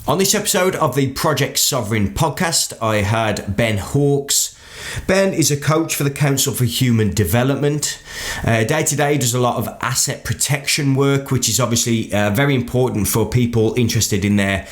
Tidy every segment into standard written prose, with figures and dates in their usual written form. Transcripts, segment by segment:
On this episode of the Project Sovereign podcast, I had Ben Hawkes. Ben is a coach for the Council for Human Development. Day to day, does a lot of asset protection work, which is obviously very important for people interested in their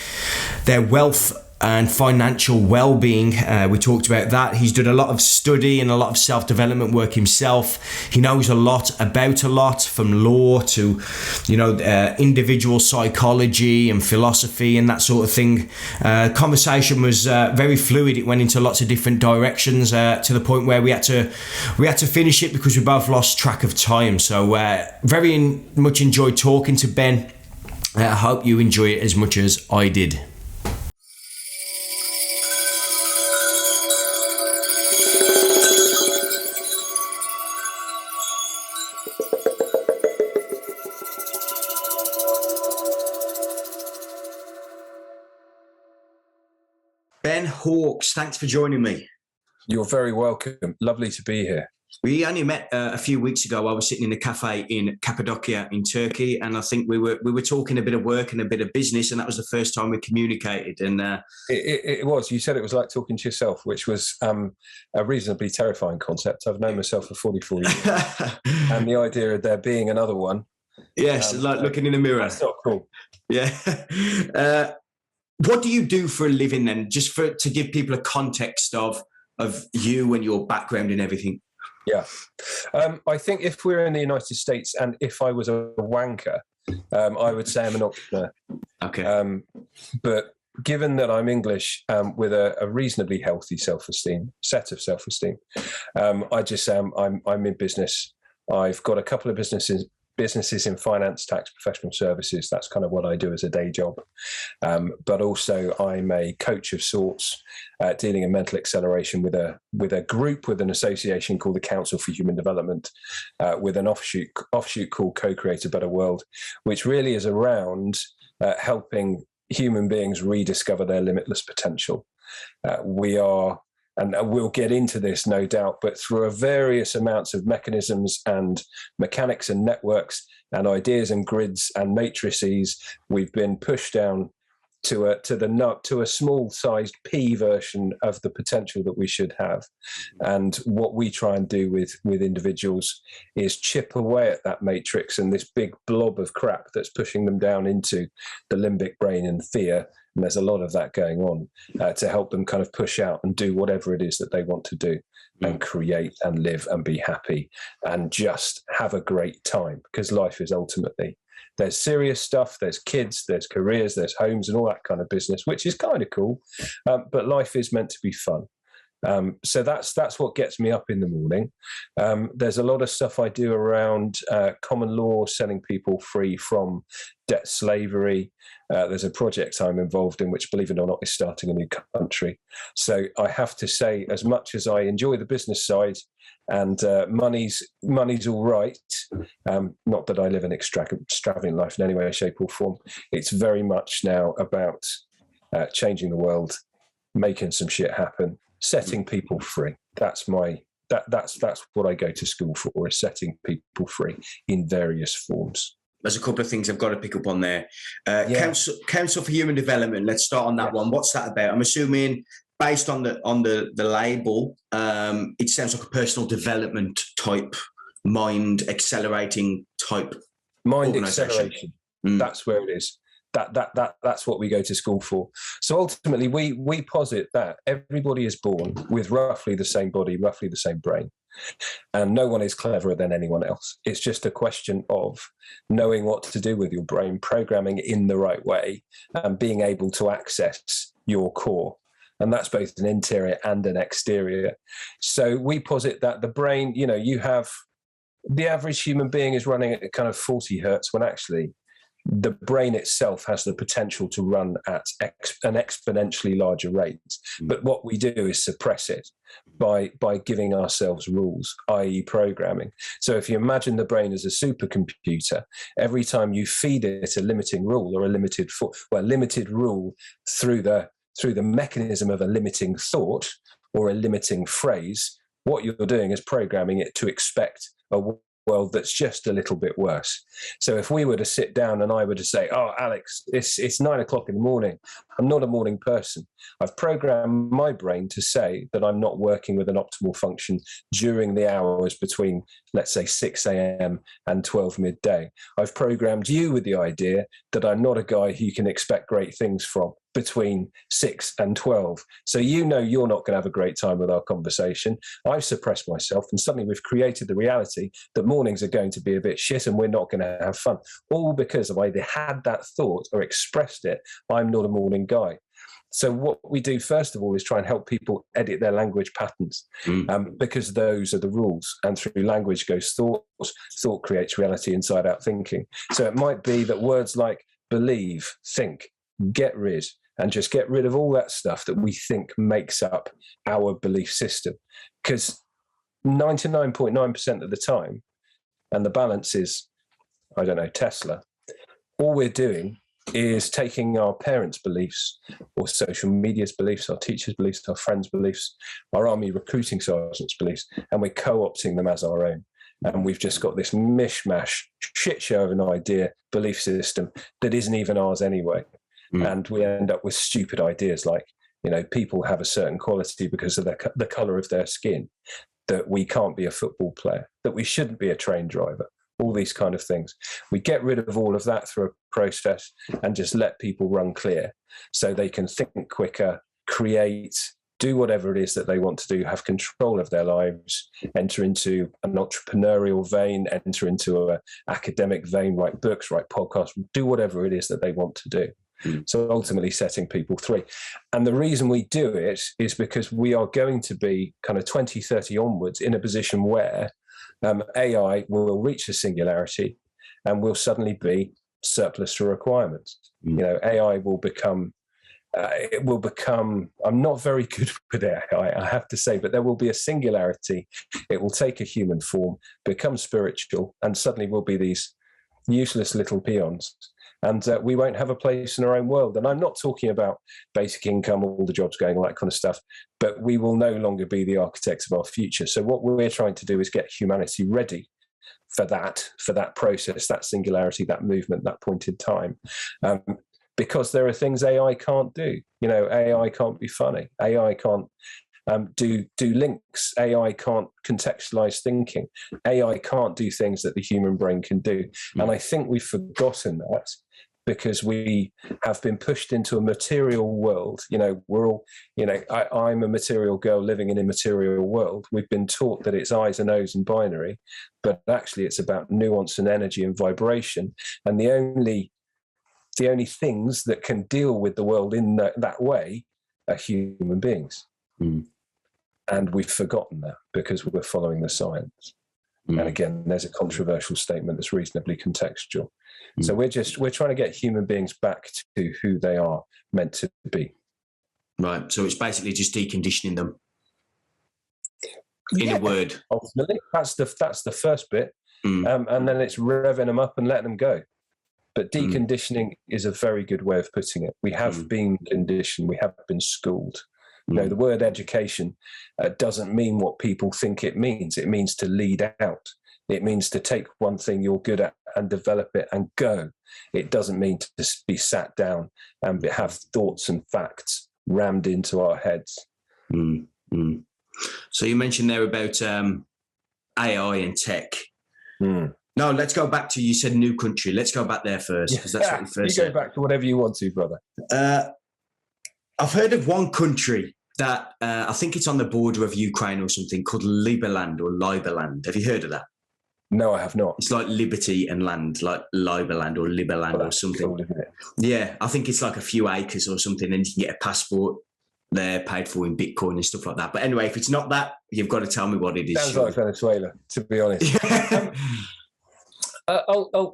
wealth and financial well-being. We talked about that. He's done a lot of study and a lot of self-development work himself. He knows a lot about a lot, from law to, individual psychology and philosophy and that sort of thing. Conversation was very fluid. It went into lots of different directions to the point where we had to finish it because we both lost track of time. So very much enjoyed talking to Ben. I hope you enjoy it as much as I did. Ben Hawkes, thanks for joining me. You're very welcome. Lovely to be here. We only met a few weeks ago. I was sitting in a cafe in Cappadocia in Turkey, and I think we were talking a bit of work and a bit of business, and that was the first time we communicated. And it was. You said it was like talking to yourself, which was a reasonably terrifying concept. I've known myself for 44 years, and the idea of there being another one. Yes, like looking in a mirror. That's not cool. Yeah. What do you do for a living then? Just to give people a context of you and your background and everything. Yeah. I think if we're in the United States and if I was a wanker, I would say I'm an entrepreneur. Okay. But given that I'm English with a reasonably healthy set of self-esteem, I just say I'm in business. I've got a couple of businesses in finance, tax, professional services. That's kind of what I do as a day job. But also I'm a coach of sorts, dealing in mental acceleration with a group, with an association called the Council for Human Development, with an offshoot called Co-Create a Better World, which really is around helping human beings rediscover their limitless potential. We are, and we'll get into this, no doubt, but through various amounts of mechanisms and mechanics and networks and ideas and grids and matrices, we've been pushed down to a small-sized P version of the potential that we should have. And what we try and do with individuals is chip away at that matrix and this big blob of crap that's pushing them down into the limbic brain and fear. And there's a lot of that going on to help them kind of push out and do whatever it is that they want to do and create and live and be happy and just have a great time, because life is ultimately, there's serious stuff, there's kids, there's careers, there's homes and all that kind of business, which is kind of cool. But life is meant to be fun. So that's what gets me up in the morning. There's a lot of stuff I do around common law, setting people free from debt slavery. There's a project I'm involved in, which, believe it or not, is starting a new country. So I have to say, as much as I enjoy the business side and money's all right, not that I live an extravagant life in any way, shape or form, it's very much now about changing the world, making some shit happen, setting people free. That's what I go to school for, is setting people free in various forms. There's a couple of things I've got to pick up on there. Council for Human Development. Let's start on that one. What's that about? I'm assuming, based on the label, it sounds like a personal development type, mind accelerating type. Mind acceleration. That's where it is. That's what we go to school for. So ultimately, we posit that everybody is born with roughly the same body, roughly the same brain, and no one is cleverer than anyone else. It's just a question of knowing what to do with your brain, programming it in the right way, and being able to access your core. And that's both an interior and an exterior. So we posit that the brain, you have the average human being is running at kind of 40 hertz, when actually the brain itself has the potential to run at an exponentially larger rate. But what we do is suppress it by giving ourselves rules, i.e. programming. So if you imagine the brain as a supercomputer, every time you feed it a limiting rule or a limited rule through the mechanism of a limiting thought or a limiting phrase, what you're doing is programming it to expect a world that's just a little bit worse. So if we were to sit down and I were to say, oh, Alex, it's 9 o'clock in the morning. I'm not a morning person. I've programmed my brain to say that I'm not working with an optimal function during the hours between, let's say, 6 a.m. and 12 midday. I've programmed you with the idea that I'm not a guy who you can expect great things from between 6 and 12. So you know you're not going to have a great time with our conversation. I've suppressed myself, and suddenly we've created the reality that mornings are going to be a bit shit and we're not going to have fun. All because I've either had that thought or expressed it. I'm not a morning guy. So what we do, first of all, is try and help people edit their language patterns, because those are the rules. And through language goes thought. Thought creates reality, inside out thinking. So it might be that words like believe, think, get rid, and just get rid of all that stuff that we think makes up our belief system. Because 99.9% of the time, and the balance is, I don't know, Tesla, all we're doing is taking our parents' beliefs, or social media's beliefs, our teachers' beliefs, our friends' beliefs, our army recruiting sergeants' beliefs, and we're co-opting them as our own. And we've just got this mishmash, shit show of an idea, belief system that isn't even ours anyway. And we end up with stupid ideas like, people have a certain quality because of the colour of their skin, that we can't be a football player, that we shouldn't be a train driver, all these kind of things. We get rid of all of that through a process and just let people run clear so they can think quicker, create, do whatever it is that they want to do, have control of their lives, enter into an entrepreneurial vein, enter into an academic vein, write books, write podcasts, do whatever it is that they want to do. So ultimately setting people free. And the reason we do it is because we are going to be kind of 2030 onwards in a position where AI will reach a singularity and will suddenly be surplus to requirements. AI will become, I'm not very good with AI, I have to say, but there will be a singularity. It will take a human form, become spiritual, and suddenly we'll be these useless little peons. And we won't have a place in our own world. And I'm not talking about basic income, all the jobs going, all that kind of stuff, but we will no longer be the architects of our future. So what we're trying to do is get humanity ready for that process, that singularity, that movement, that point in time. Because there are things AI can't do. AI can't be funny. AI can't do links. AI can't contextualize thinking. AI can't do things that the human brain can do. And I think we've forgotten that because we have been pushed into a material world. We're all, I'm a material girl living in a material world. We've been taught that it's I's and O's and binary, but actually it's about nuance and energy and vibration. And the only things that can deal with the world in that way are human beings. And we've forgotten that because we're following the science. And again, there's a controversial statement that's reasonably contextual. So we're trying to get human beings back to who they are meant to be. Right. So it's basically just deconditioning them. In a word. Ultimately, that's the first bit. And then it's revving them up and letting them go. But deconditioning is a very good way of putting it. We have been conditioned. We have been schooled. The word education doesn't mean what people think it means. It means to lead out. It means to take one thing you're good at and develop it and go. It doesn't mean to just be sat down and have thoughts and facts rammed into our heads. So you mentioned there about AI and tech. No, let's go back to, you said new country. Let's go back there first, because that's what you first said. You go back to whatever you want to, brother. I've heard of one country that I think it's on the border of Ukraine or something, called Liberland or Liberland. Have you heard of that? No, I have not. It's like liberty and land, like Liberland or Liberland or something. Cool, isn't it? Yeah, I think it's like a few acres or something, and you can get a passport there paid for in Bitcoin and stuff like that. But anyway, if it's not that, you've got to tell me what it is. Sounds like Venezuela, to be honest.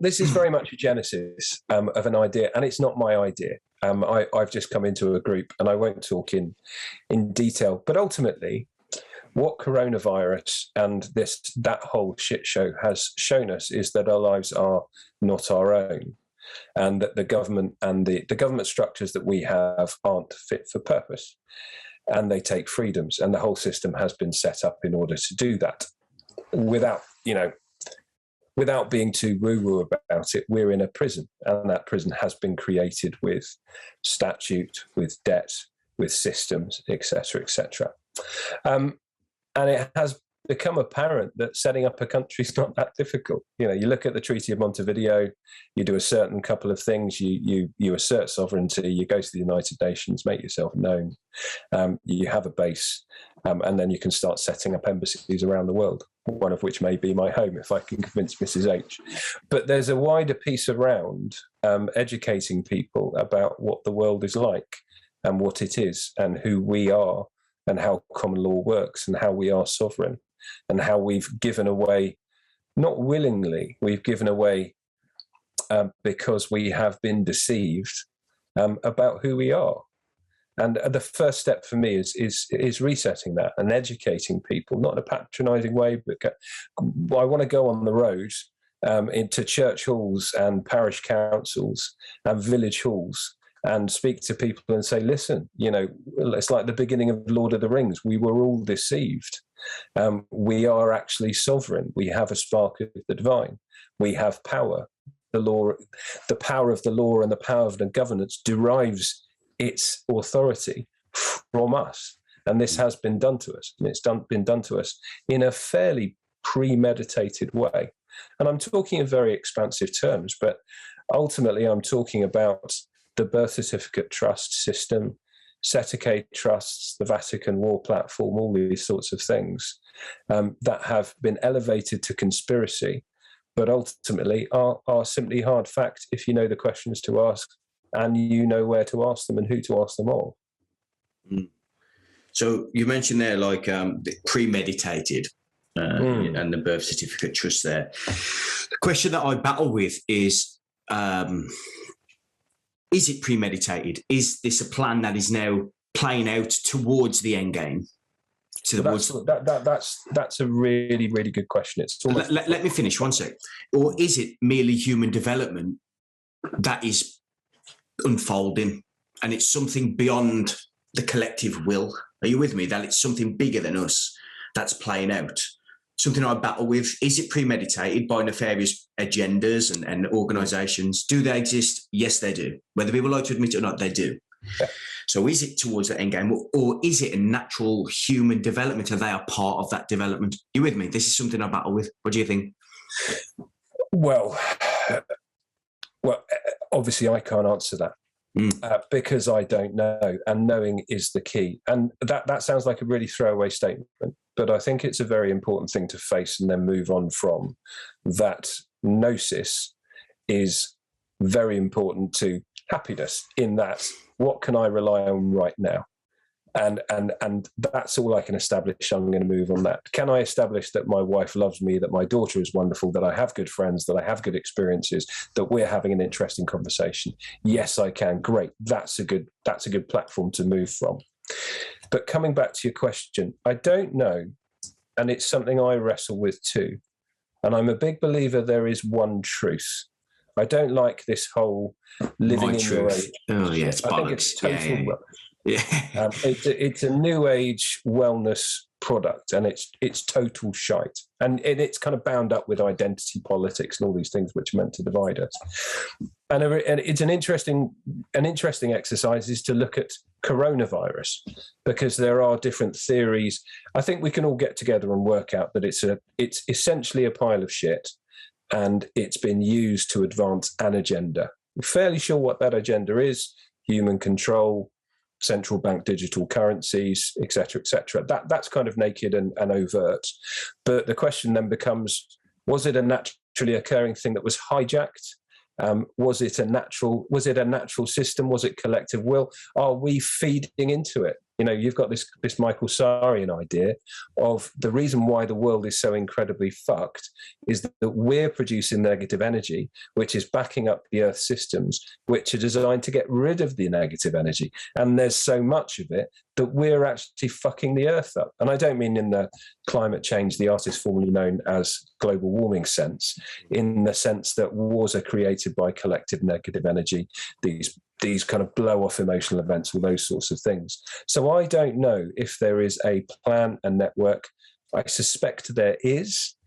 This is very much a genesis of an idea, and it's not my idea. I've just come into a group, and I won't talk in detail. But ultimately, what coronavirus and that whole shit show has shown us is that our lives are not our own, and that the government and the government structures that we have aren't fit for purpose, and they take freedoms, and the whole system has been set up in order to do that without, without being too woo-woo about it, we're in a prison, and that prison has been created with statute, with debt, with systems, etc., etc. And it has become apparent that setting up a country is not that difficult. You know, you look at the Treaty of Montevideo, you do a certain couple of things, you assert sovereignty, you go to the United Nations, make yourself known, you have a base, and then you can start setting up embassies around the world, one of which may be my home if I can convince Mrs. H. But there's a wider piece around educating people about what the world is like and what it is and who we are and how common law works and how we are sovereign and how we've given away, not willingly, we've given away because we have been deceived about who we are. And the first step for me is resetting that and educating people, not in a patronising way, but I want to go on the road into church halls and parish councils and village halls and speak to people and say, listen, you know, it's like the beginning of Lord of the Rings. We were all deceived. We are actually sovereign. We have a spark of the divine. We have power. The law, the power of the law and the power of the governance derives its authority from us. And this has been done to us. And it's been done to us in a fairly premeditated way. And I'm talking in very expansive terms, but ultimately I'm talking about the birth certificate trust system, Setake trusts, the Vatican War platform, all these sorts of things that have been elevated to conspiracy, but ultimately are simply hard fact if you know the questions to ask and you know where to ask them and who to ask them of. So you mentioned there like premeditated and the birth certificate trust there. The question that I battle with is it premeditated? Is this a plan that is now playing out towards the end game? That's a really, really good question. It's almost let me finish one sec. Or is it merely human development that is unfolding and it's something beyond the collective will? Are you with me? That it's something bigger than us that's playing out? Something I battle with. Is it premeditated by nefarious agendas and organisations? Do they exist? Yes, they do. Whether people like to admit it or not, they do. Yeah. So is it towards the end game, or is it a natural human development? Are they a part of that development? You with me? This is something I battle with. What do you think? Well, obviously I can't answer that because I don't know, and knowing is the key. And that sounds like a really throwaway statement, but I think it's a very important thing to face and then move on from. That gnosis is very important to happiness, in that what can I rely on right now? And that's all I can establish. I'm going to move on that. Can I establish that my wife loves me, that my daughter is wonderful, that I have good friends, that I have good experiences, that we're having an interesting conversation? Yes, I can. Great. That's a good platform to move from. But coming back to your question, I don't know, and it's something I wrestle with too. And I'm a big believer there is one truth. I don't like this whole living in your age. Oh yeah, it's bollocks. I think it's total rubbish. Yeah. It's a new age wellness product, and it's total shite, and it's kind of bound up with identity politics and all these things which are meant to divide us. And it's an interesting exercise is to look at coronavirus, because there are different theories. I think we can all get together and work out that it's essentially a pile of shit, and it's been used to advance an agenda. I'm fairly sure what that agenda is: human control, central bank digital currencies, et cetera, et cetera. That's kind of naked and overt. But the question then becomes, was it a naturally occurring thing that was hijacked? Was it a natural system? Was it collective will? Are we feeding into it? You know, you've got this Michael Sarian idea of the reason why the world is so incredibly fucked is that we're producing negative energy, which is backing up the Earth systems, which are designed to get rid of the negative energy. And there's so much of it that we're actually fucking the Earth up. And I don't mean in the climate change, the artist formerly known as global warming sense, in the sense that wars are created by collective negative energy, these kind of blow-off emotional events, all those sorts of things. So I don't know if there is a plan, a network. I suspect there is,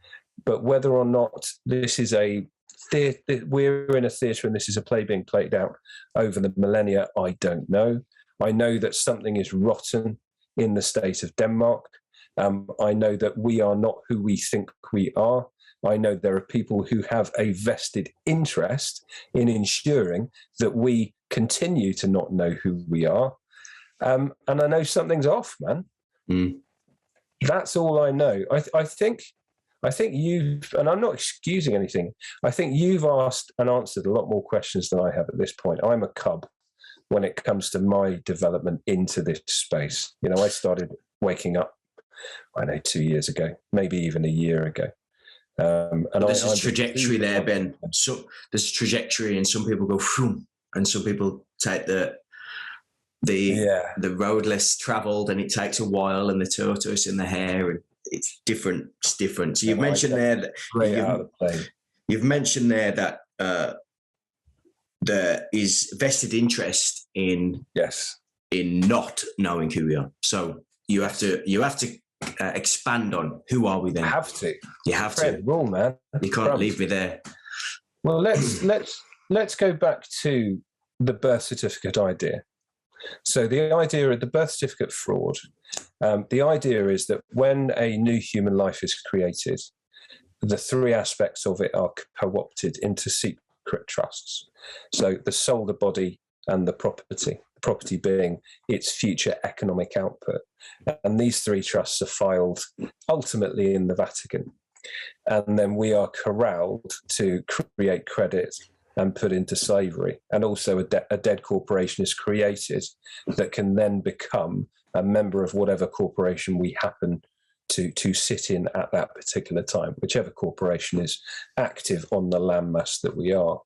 But whether or not this is we're in a theatre and this is a play being played out over the millennia, I don't know. I know that something is rotten in the state of Denmark. I know that we are not who we think we are. I know there are people who have a vested interest in ensuring that we continue to not know who we are. And I know something's off, man. That's all I know. I think you've, and I'm not excusing anything, I think you've asked and answered a lot more questions than I have at this point. I'm a cub when it comes to my development into this space. You know, I started waking up, I know, 2 years ago, maybe even a year ago. And there's a trajectory there, Ben. So there's a trajectory, and some people go "Phoom," and some people take the road less travelled, and it takes a while, and the tortoise and the hare, and it's different. It's different. So you've mentioned there that you've mentioned there that there is vested interest in not knowing who we are. So you have to expand on who are we then. You have to. Rule, man. You can't leave me there. Well, let's go back to the birth certificate idea. So the idea of the birth certificate fraud, the idea is that when a new human life is created, the three aspects of it are co-opted into secret trusts. So the soul, the body, and the property being its future economic output. And these three trusts are filed ultimately in the Vatican. And then we are corralled to create credit and put into slavery. And also a dead corporation is created that can then become a member of whatever corporation we happen to sit in at that particular time, whichever corporation is active on the landmass that we are.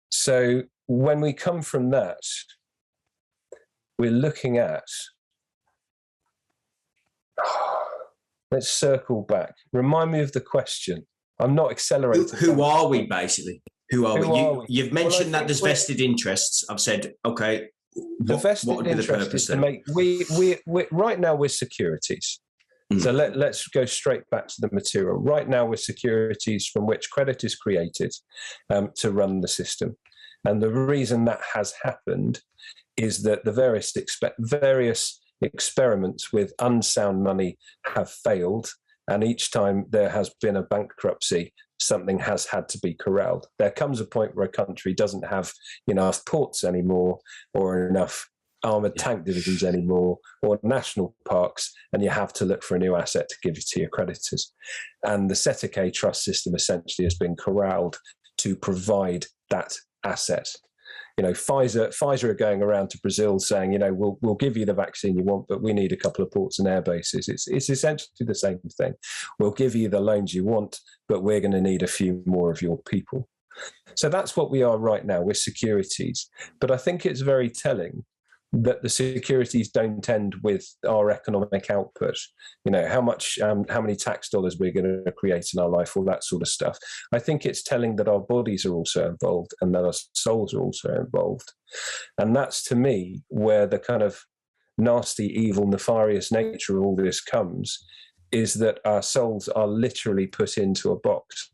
So when we come from that, we're looking at, let's circle back. Remind me of the question. I'm not accelerating. Who are we, basically? Who are we? You've mentioned that there's vested interests. I've said, okay, what would be the purpose then? We right now we're securities. So let's go straight back to the material. Right now we're securities from which credit is created to run the system. And the reason that has happened is that the various experiments with unsound money have failed. And each time there has been a bankruptcy, something has had to be corralled. There comes a point where a country doesn't have enough ports anymore, or enough armoured tank divisions anymore, or national parks, and you have to look for a new asset to give to your creditors. And the Setake trust system essentially has been corralled to provide that asset. Pfizer are going around to Brazil saying, we'll give you the vaccine you want, but we need a couple of ports and air bases. It's essentially the same thing. We'll give you the loans you want, but we're going to need a few more of your people. So that's what we are right now. We're securities. But I think it's very telling that the securities don't end with our economic output. How many tax dollars we're going to create in our life, all that sort of stuff. I think it's telling that our bodies are also involved and that our souls are also involved. And that's, to me, where the kind of nasty, evil, nefarious nature of all this comes, is that our souls are literally put into a box.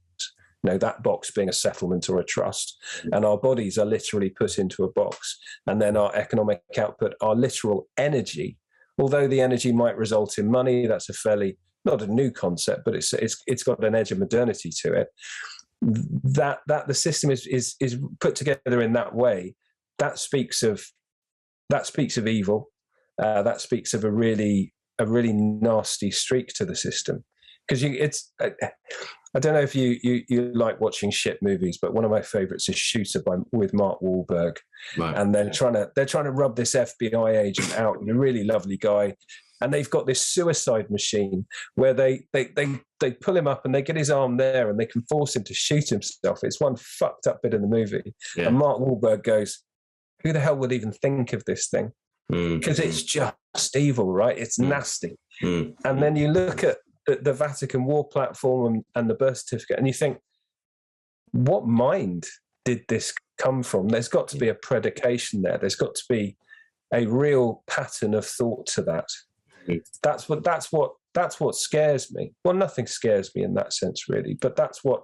That box being a settlement or a trust, and our bodies are literally put into a box, and then our economic output, our literal energy, although the energy might result in money, that's a fairly, not a new concept, but it's got an edge of modernity to it, that the system is put together in that way. That speaks of evil. That speaks of a really nasty streak to the system. Because I don't know if you like watching shit movies, but one of my favourites is Shooter with Mark Wahlberg, right. And they're trying to rub this FBI agent out, and a really lovely guy, and they've got this suicide machine where they pull him up and they get his arm there and they can force him to shoot himself. It's one fucked up bit in the movie, and Mark Wahlberg goes, "Who the hell would even think of this thing?" Because it's just evil, right? It's nasty. And then you look at the Vatican War platform and the birth certificate, and you think, what mind did this come from? There's got to be a predication there. There's got to be a real pattern of thought to that. That's what scares me. Well, nothing scares me in that sense, really, but that's what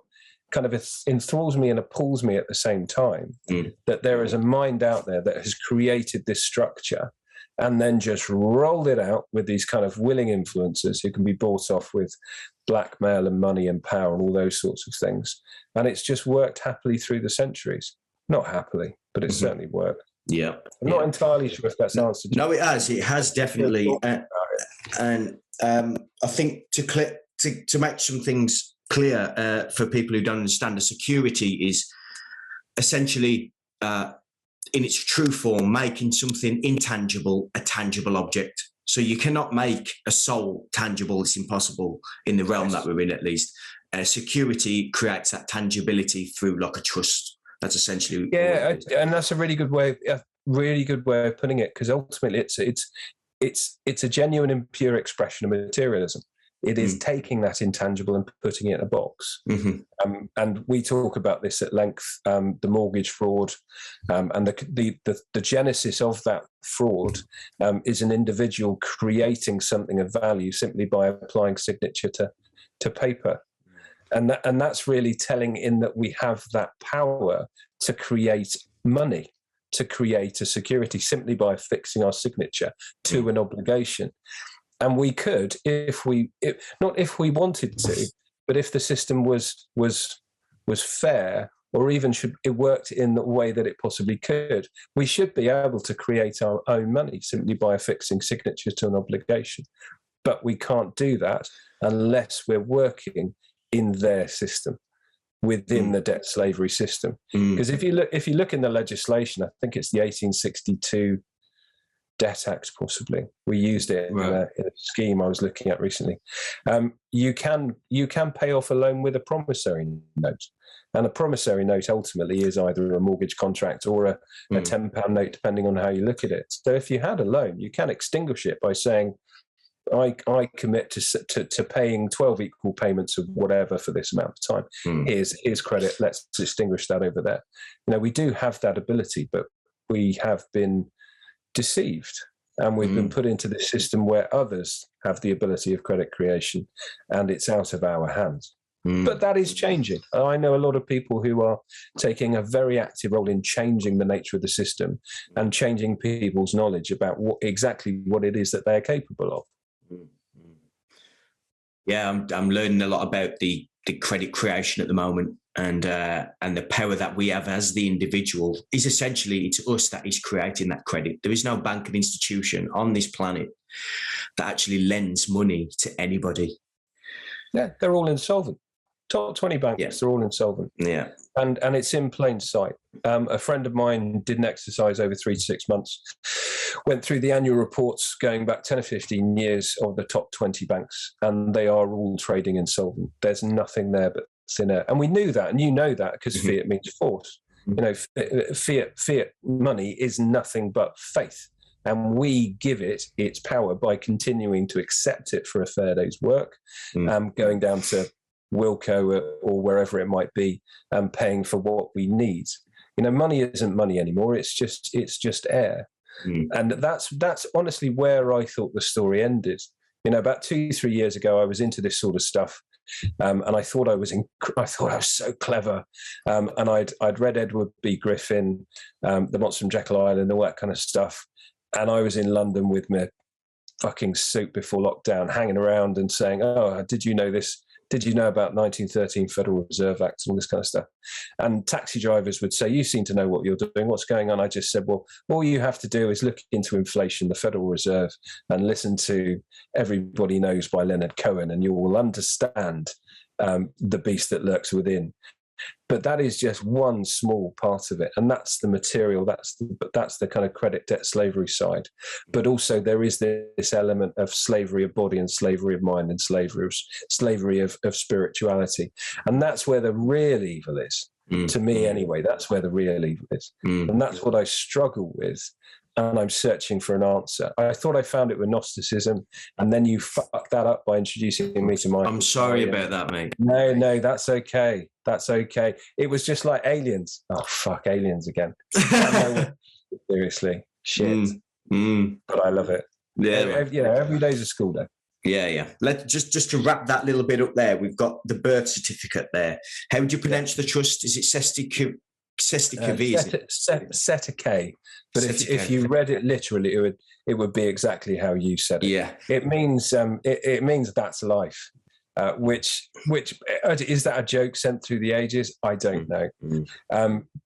kind of enthralls me and appalls me at the same time, that there is a mind out there that has created this structure and then just rolled it out with these kind of willing influencers who can be bought off with blackmail and money and power and all those sorts of things. And it's just worked happily through the centuries. Not happily, but it's certainly worked. Yeah. I'm not entirely sure if that's answered. No, it has. It has definitely. And I think to make some things clear for people who don't understand, the security is essentially, in its true form, making something intangible a tangible object. So you cannot make a soul tangible. It's impossible in the realm that we're in, at least. Security creates that tangibility through like a trust. That's essentially and that's a really good way of putting it, because ultimately it's a genuine and pure expression of materialism. It is taking that intangible and putting it in a box. And we talk about this at length, the mortgage fraud, and the genesis of that fraud is an individual creating something of value simply by applying signature to paper. And that's really telling, in that we have that power to create money, to create a security simply by fixing our signature to an obligation. And we could, not if we wanted to, but if the system was fair, or even it worked in the way that it possibly could, we should be able to create our own money simply by affixing signature to an obligation. But we can't do that unless we're working in their system, within the debt slavery system. Because if you look in the legislation, I think it's the 1862 Debt Act, possibly. We used it in a scheme I was looking at recently. You can pay off a loan with a promissory note, and a promissory note ultimately is either a mortgage contract or a £10 note, depending on how you look at it. So if you had a loan, you can extinguish it by saying, I commit to paying 12 equal payments of whatever for this amount of time. Here's credit. Let's extinguish that over there. We do have that ability, but we have been deceived, and we've been put into this system where others have the ability of credit creation, and it's out of our hands. But that is changing. I know a lot of people who are taking a very active role in changing the nature of the system and changing people's knowledge about exactly what it is that they're capable of. Yeah, I'm learning a lot about the credit creation at the moment, and the power that we have as the individual is essentially, it's us that is creating that credit. There is no banking institution on this planet that actually lends money to anybody. Yeah, they're all insolvent. Top 20 banks, they're all insolvent. Yeah. And it's in plain sight. A friend of mine did an exercise over 3 to 6 months, went through the annual reports going back 10 or 15 years of the top 20 banks, and they are all trading insolvent. There's nothing there but thin air. And we knew that, and you know that, because fiat means force. Fiat money is nothing but faith. And we give it its power by continuing to accept it for a fair day's work, going down to Wilco or wherever it might be, paying for what we need. Money isn't money anymore. It's just air. And that's honestly where I thought the story ended. About 2-3 years ago, I was into this sort of stuff, and I thought I was so clever. And I'd read Edward B. Griffin, The Monster from Jekyll Island, all that kind of stuff. And I was in London with my fucking suit before lockdown, hanging around and saying, "Oh, did you know this? Did you know about 1913 Federal Reserve Act and all this kind of stuff?" And taxi drivers would say, "You seem to know what you're doing. What's going on?" I just said, "Well, all you have to do is look into inflation, the Federal Reserve, and listen to Everybody Knows by Leonard Cohen, and you will understand the beast that lurks within." But that is just one small part of it, and that's the material. That's the kind of credit debt slavery side. But also there is this element of slavery of body and slavery of mind and slavery of spirituality, and that's where the real evil is. To me, anyway, that's where the real evil is, and that's what I struggle with. And I'm searching for an answer. I thought I found it with Gnosticism, and then you fucked that up by introducing me to my... I'm sorry about that, mate. No, that's okay. That's okay. It was just like aliens. Oh, fuck, aliens again. Seriously. Shit. But I love it. Yeah. Every day's a school day. Yeah. Let's just to wrap that little bit up there. We've got the birth certificate there. How would you pronounce the trust? Is it Sestikv? Setake. But if you read it literally, it would be exactly how you said it. Yeah. It means it means that's life. Which is that a joke sent through the ages? I don't know.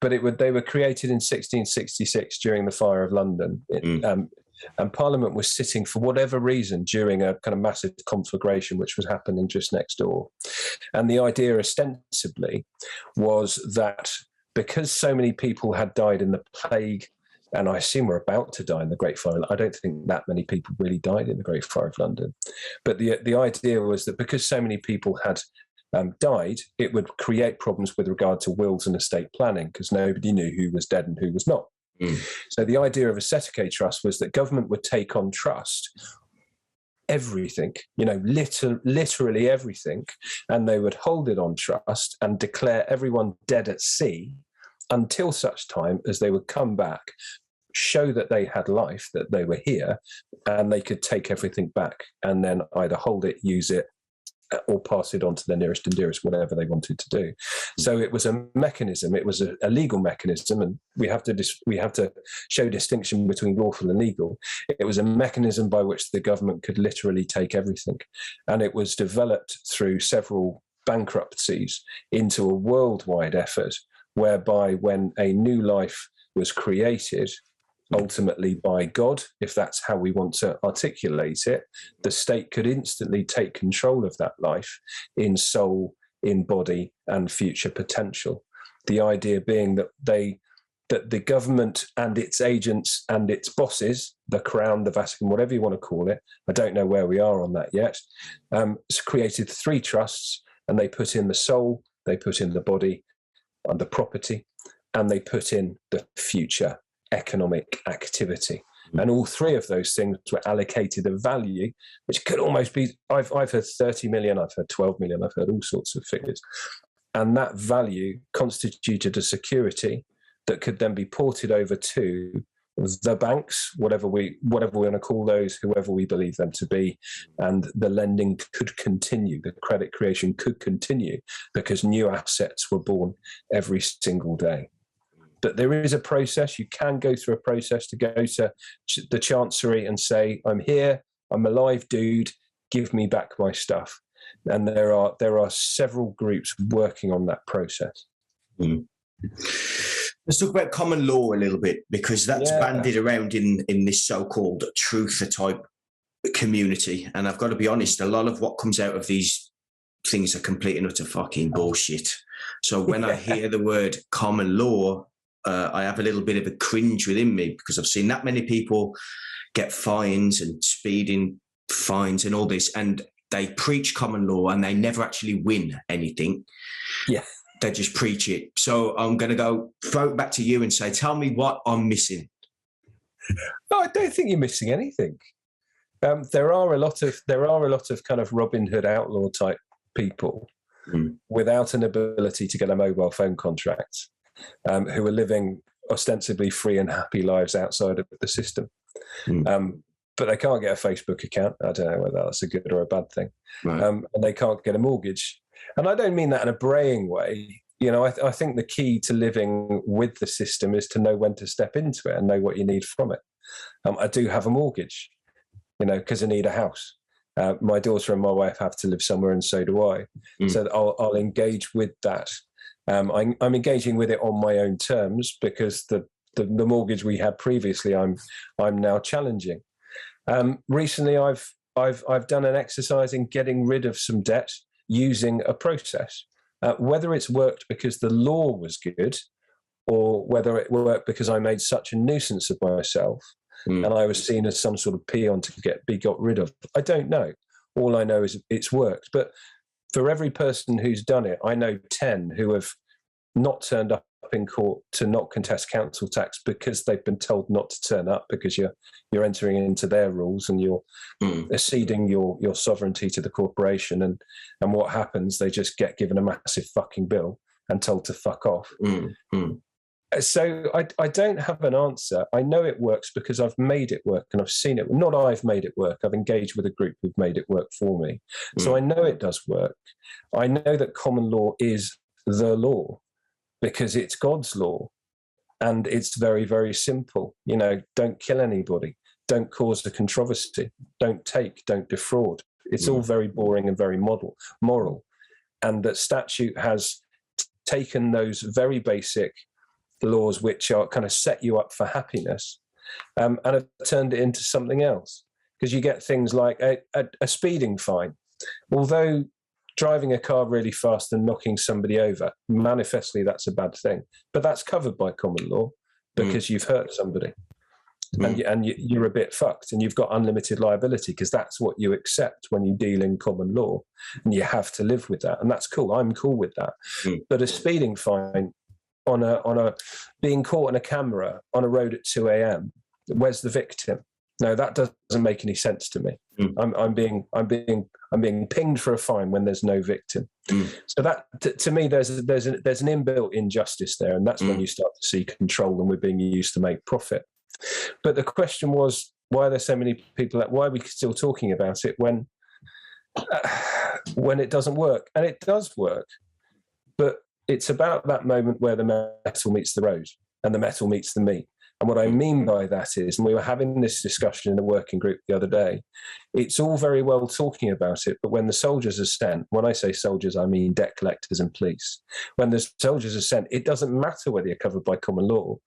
But they were created in 1666 during the Fire of London. And Parliament was sitting for whatever reason during a kind of massive conflagration which was happening just next door. And the idea ostensibly was that because so many people had died in the plague, and I assume we're about to die in the Great Fire. I don't think that many people really died in the Great Fire of London. But the idea was that because so many people had died, it would create problems with regard to wills and estate planning because nobody knew who was dead and who was not. So the idea of a Setake trust was that government would take on trust everything, literally everything, and they would hold it on trust and declare everyone dead at sea until such time as they would come back, show that they had life, that they were here, and they could take everything back and then either hold it, use it, or pass it on to their nearest and dearest, whatever they wanted to do. So it was a mechanism, it was a legal mechanism, and we have to show distinction between lawful and legal. It was a mechanism by which the government could literally take everything. And it was developed through several bankruptcies into a worldwide effort, whereby when a new life was created, ultimately by God, if that's how we want to articulate it, the state could instantly take control of that life in soul, in body, and future potential. The idea being that the government and its agents and its bosses, the Crown, the Vatican, whatever you want to call it, I don't know where we are on that yet, created 3 trusts, and they put in the soul, they put in the body and the property, and they put in the future economic activity. And all 3 of those things were allocated a value, which could almost be, I've heard 30 million, I've heard 12 million, I've heard all sorts of figures. And that value constituted a security that could then be ported over to the banks, whatever we want to call those, whoever we believe them to be, and the lending could continue, the credit creation could continue, because new assets were born every single day. But there is a process. You can go through a process to go to the Chancery and say, I'm here, I'm a live dude, give me back my stuff. And there are several groups working on that process. Let's talk about common law a little bit, because that's bandied around in this so-called truther type community. And I've got to be honest, a lot of what comes out of these things are complete and utter fucking bullshit. So when I hear the word common law, I have a little bit of a cringe within me, because I've seen that many people get fines and speeding fines and all this, and they preach common law and they never actually win anything. Yeah. They just preach it. So I'm going to throw it back to you and say, tell me what I'm missing. No, I don't think you're missing anything. There are a lot of kind of Robin Hood outlaw type people without an ability to get a mobile phone contract, who are living ostensibly free and happy lives outside of the system. But they can't get a Facebook account. I don't know whether that's a good or a bad thing. Right. And they can't get a mortgage. And I don't mean that in a braying way. I think the key to living with the system is to know when to step into it and know what you need from it. I do have a mortgage, because I need a house. My daughter and my wife have to live somewhere, and so do I. So I'll engage with that. I'm engaging with it on my own terms, because the mortgage we had previously, I'm now challenging. Recently, I've done an exercise in getting rid of some debt using a process. Whether it's worked because the law was good, or whether it worked because I made such a nuisance of myself and I was seen as some sort of peon to be got rid of, I don't know. All I know is it's worked. But for every person who's done it, I know 10 who have not turned up in court to not contest council tax because they've been told not to turn up, because you're entering into their rules and you're ceding your sovereignty to the corporation, and what happens, they just get given a massive fucking bill and told to fuck off. So I don't have an answer. I know it works because I've made it work and I've seen it. Not I've made it work. I've engaged with a group who've made it work for me. So I know it does work. I know that common law is the law because it's God's law. And it's very, very simple. Don't kill anybody. Don't cause a controversy. Don't take, don't defraud. It's all very boring and very moral. And that statute has taken those very basic laws, which are kind of set you up for happiness, and have turned it into something else. Because you get things like a speeding fine. Although driving a car really fast and knocking somebody over, manifestly that's a bad thing. But that's covered by common law because you've hurt somebody. And you're a bit fucked, and you've got unlimited liability because that's what you accept when you deal in common law, and you have to live with that, and that's cool. I'm cool with that. But a speeding fine on a being caught on a camera on a road at 2 a.m. Where's the victim? No, that doesn't make any sense to me. I'm being pinged for a fine when there's no victim. So that to me, there's an inbuilt injustice there, and that's when you start to see control, and we're being used to make profit. But the question was, why are there so many people? Why are we still talking about it when it doesn't work? And it does work, but it's about that moment where the metal meets the road and the metal meets the meat. And what I mean by that is, and we were having this discussion in a working group the other day, it's all very well talking about it, but when the soldiers are sent, when I say soldiers, I mean debt collectors and police. When the soldiers are sent, it doesn't matter whether you're covered by common law,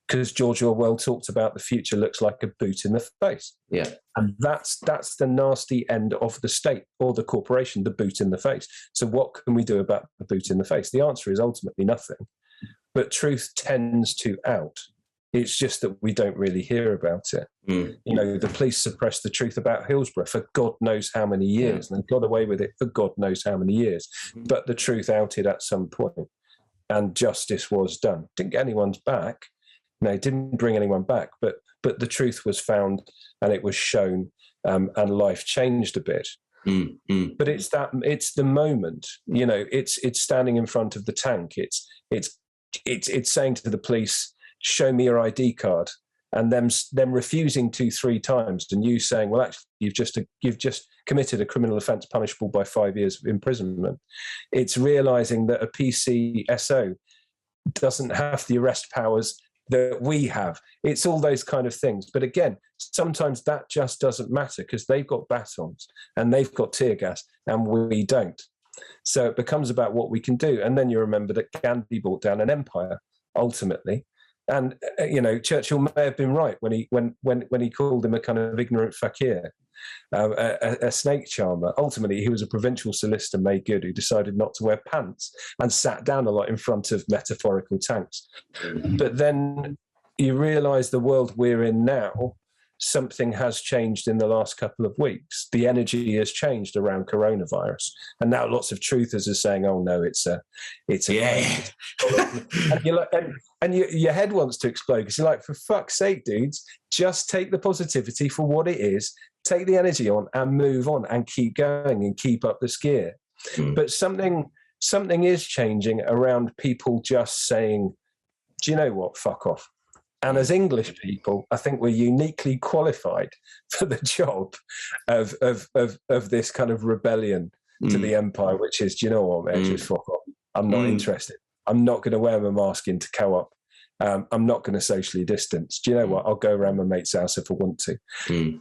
because George Orwell talked about the future looks like a boot in the face. Yeah. And that's the nasty end of the state or the corporation, the boot in the face. So what can we do about the boot in the face? The answer is ultimately nothing. But truth tends to out. It's just that we don't really hear about it. The police suppressed the truth about Hillsborough for God knows how many years, and they got away with it for God knows how many years. But the truth outed at some point, and justice was done. Didn't get anyone's back. No, it didn't bring anyone back. But the truth was found, and it was shown, and life changed a bit. But it's the moment. It's standing in front of the tank. It's saying to the police, show me your ID card, and them refusing 2-3 times, and you saying, well, actually, you've just committed a criminal offence punishable by 5 years of imprisonment. It's realising that a PCSO doesn't have the arrest powers that we have. It's all those kind of things. But again, sometimes that just doesn't matter because they've got batons and they've got tear gas and we don't. So it becomes about what we can do. And then you remember that Gandhi brought down an empire ultimately. And Churchill may have been right when he called him a kind of ignorant fakir, a snake charmer. Ultimately, he was a provincial solicitor made good who decided not to wear pants and sat down a lot in front of metaphorical tanks. But then you realise the world we're in now, something has changed in the last couple of weeks. The energy has changed around coronavirus, and now lots of truthers are saying, "Oh no, it's a yeah." And you're like, and your head wants to explode because you're like, for fuck's sake, dudes, just take the positivity for what it is, take the energy on, and move on, and keep going, and keep up the skier. But something is changing around people just saying, "Do you know what? Fuck off." And as English people, I think we're uniquely qualified for the job of this kind of rebellion to the empire, which is, do you know what, man, just fuck off. I'm not interested. I'm not going to wear my mask into co-op. I'm not going to socially distance. Do you know what? I'll go around my mate's house if I want to.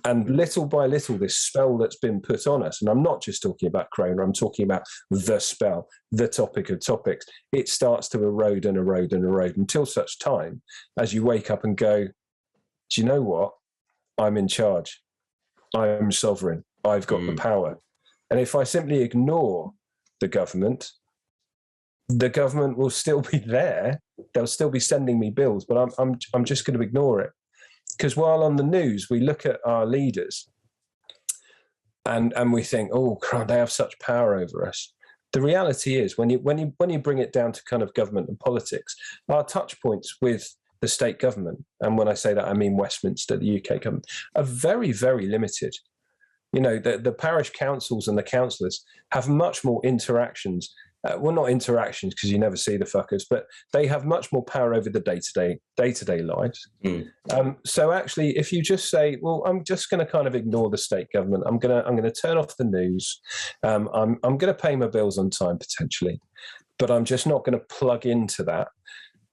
And little by little, this spell that's been put on us, and I'm not just talking about Corona, I'm talking about the spell, the topic of topics. It starts to erode and erode and erode until such time as you wake up and go, do you know what? I'm in charge. I am sovereign. I've got the power. And if I simply ignore the government will still be there. They'll still be sending me bills, but I'm just going to ignore it. Because while on the news, we look at our leaders and we think, oh, God, they have such power over us. The reality is, when you bring it down to kind of government and politics, our touch points with the state government, and when I say that, I mean Westminster, the UK government, are very, very limited. The parish councils and the councillors have much more interactions well, not interactions, because you never see the fuckers, but they have much more power over the day-to-day lives. So actually, if you just say, well, I'm just going to kind of ignore the state government, I'm going to turn off the news, I'm going to pay my bills on time potentially, but I'm just not going to plug into that.